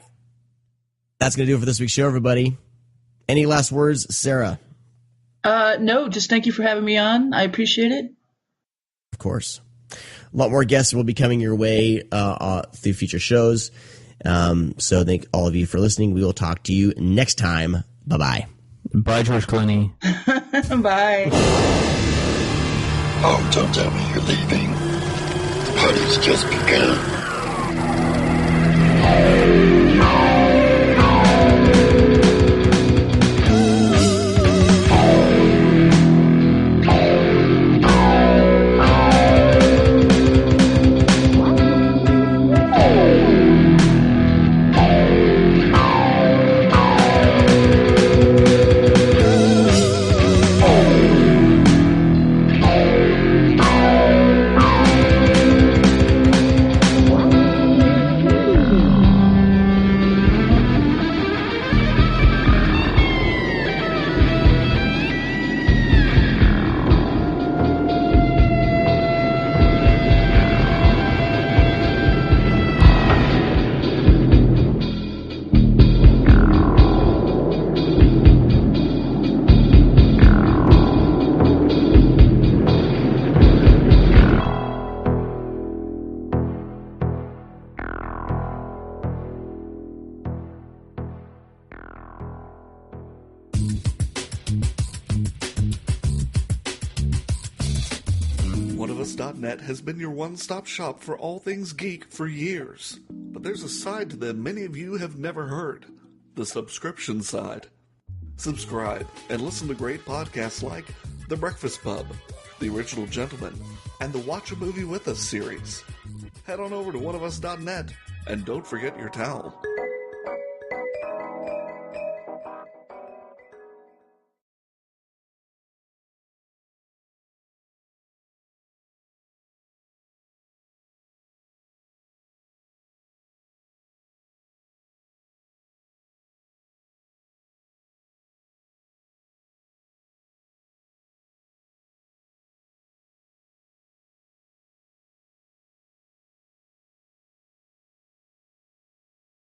Speaker 4: That's going to do it for this week's show, everybody. Any last words, Sarah?
Speaker 6: No, just thank you for having me on. I appreciate it.
Speaker 4: Of course. A lot more guests will be coming your way through future shows. So thank all of you for listening. We will talk to you next time. Bye-bye.
Speaker 17: Bye, George Clooney.
Speaker 6: Bye.
Speaker 20: Oh, don't tell me you're leaving. The party's just begun.
Speaker 21: oneofus.net has been your one-stop shop for all things geek for years. But there's a side to them many of you have never heard. The subscription side. Subscribe and listen to great podcasts like The Breakfast Pub, The Original Gentleman, and the Watch a Movie With Us series. Head on over to oneofus.net and don't forget your towel.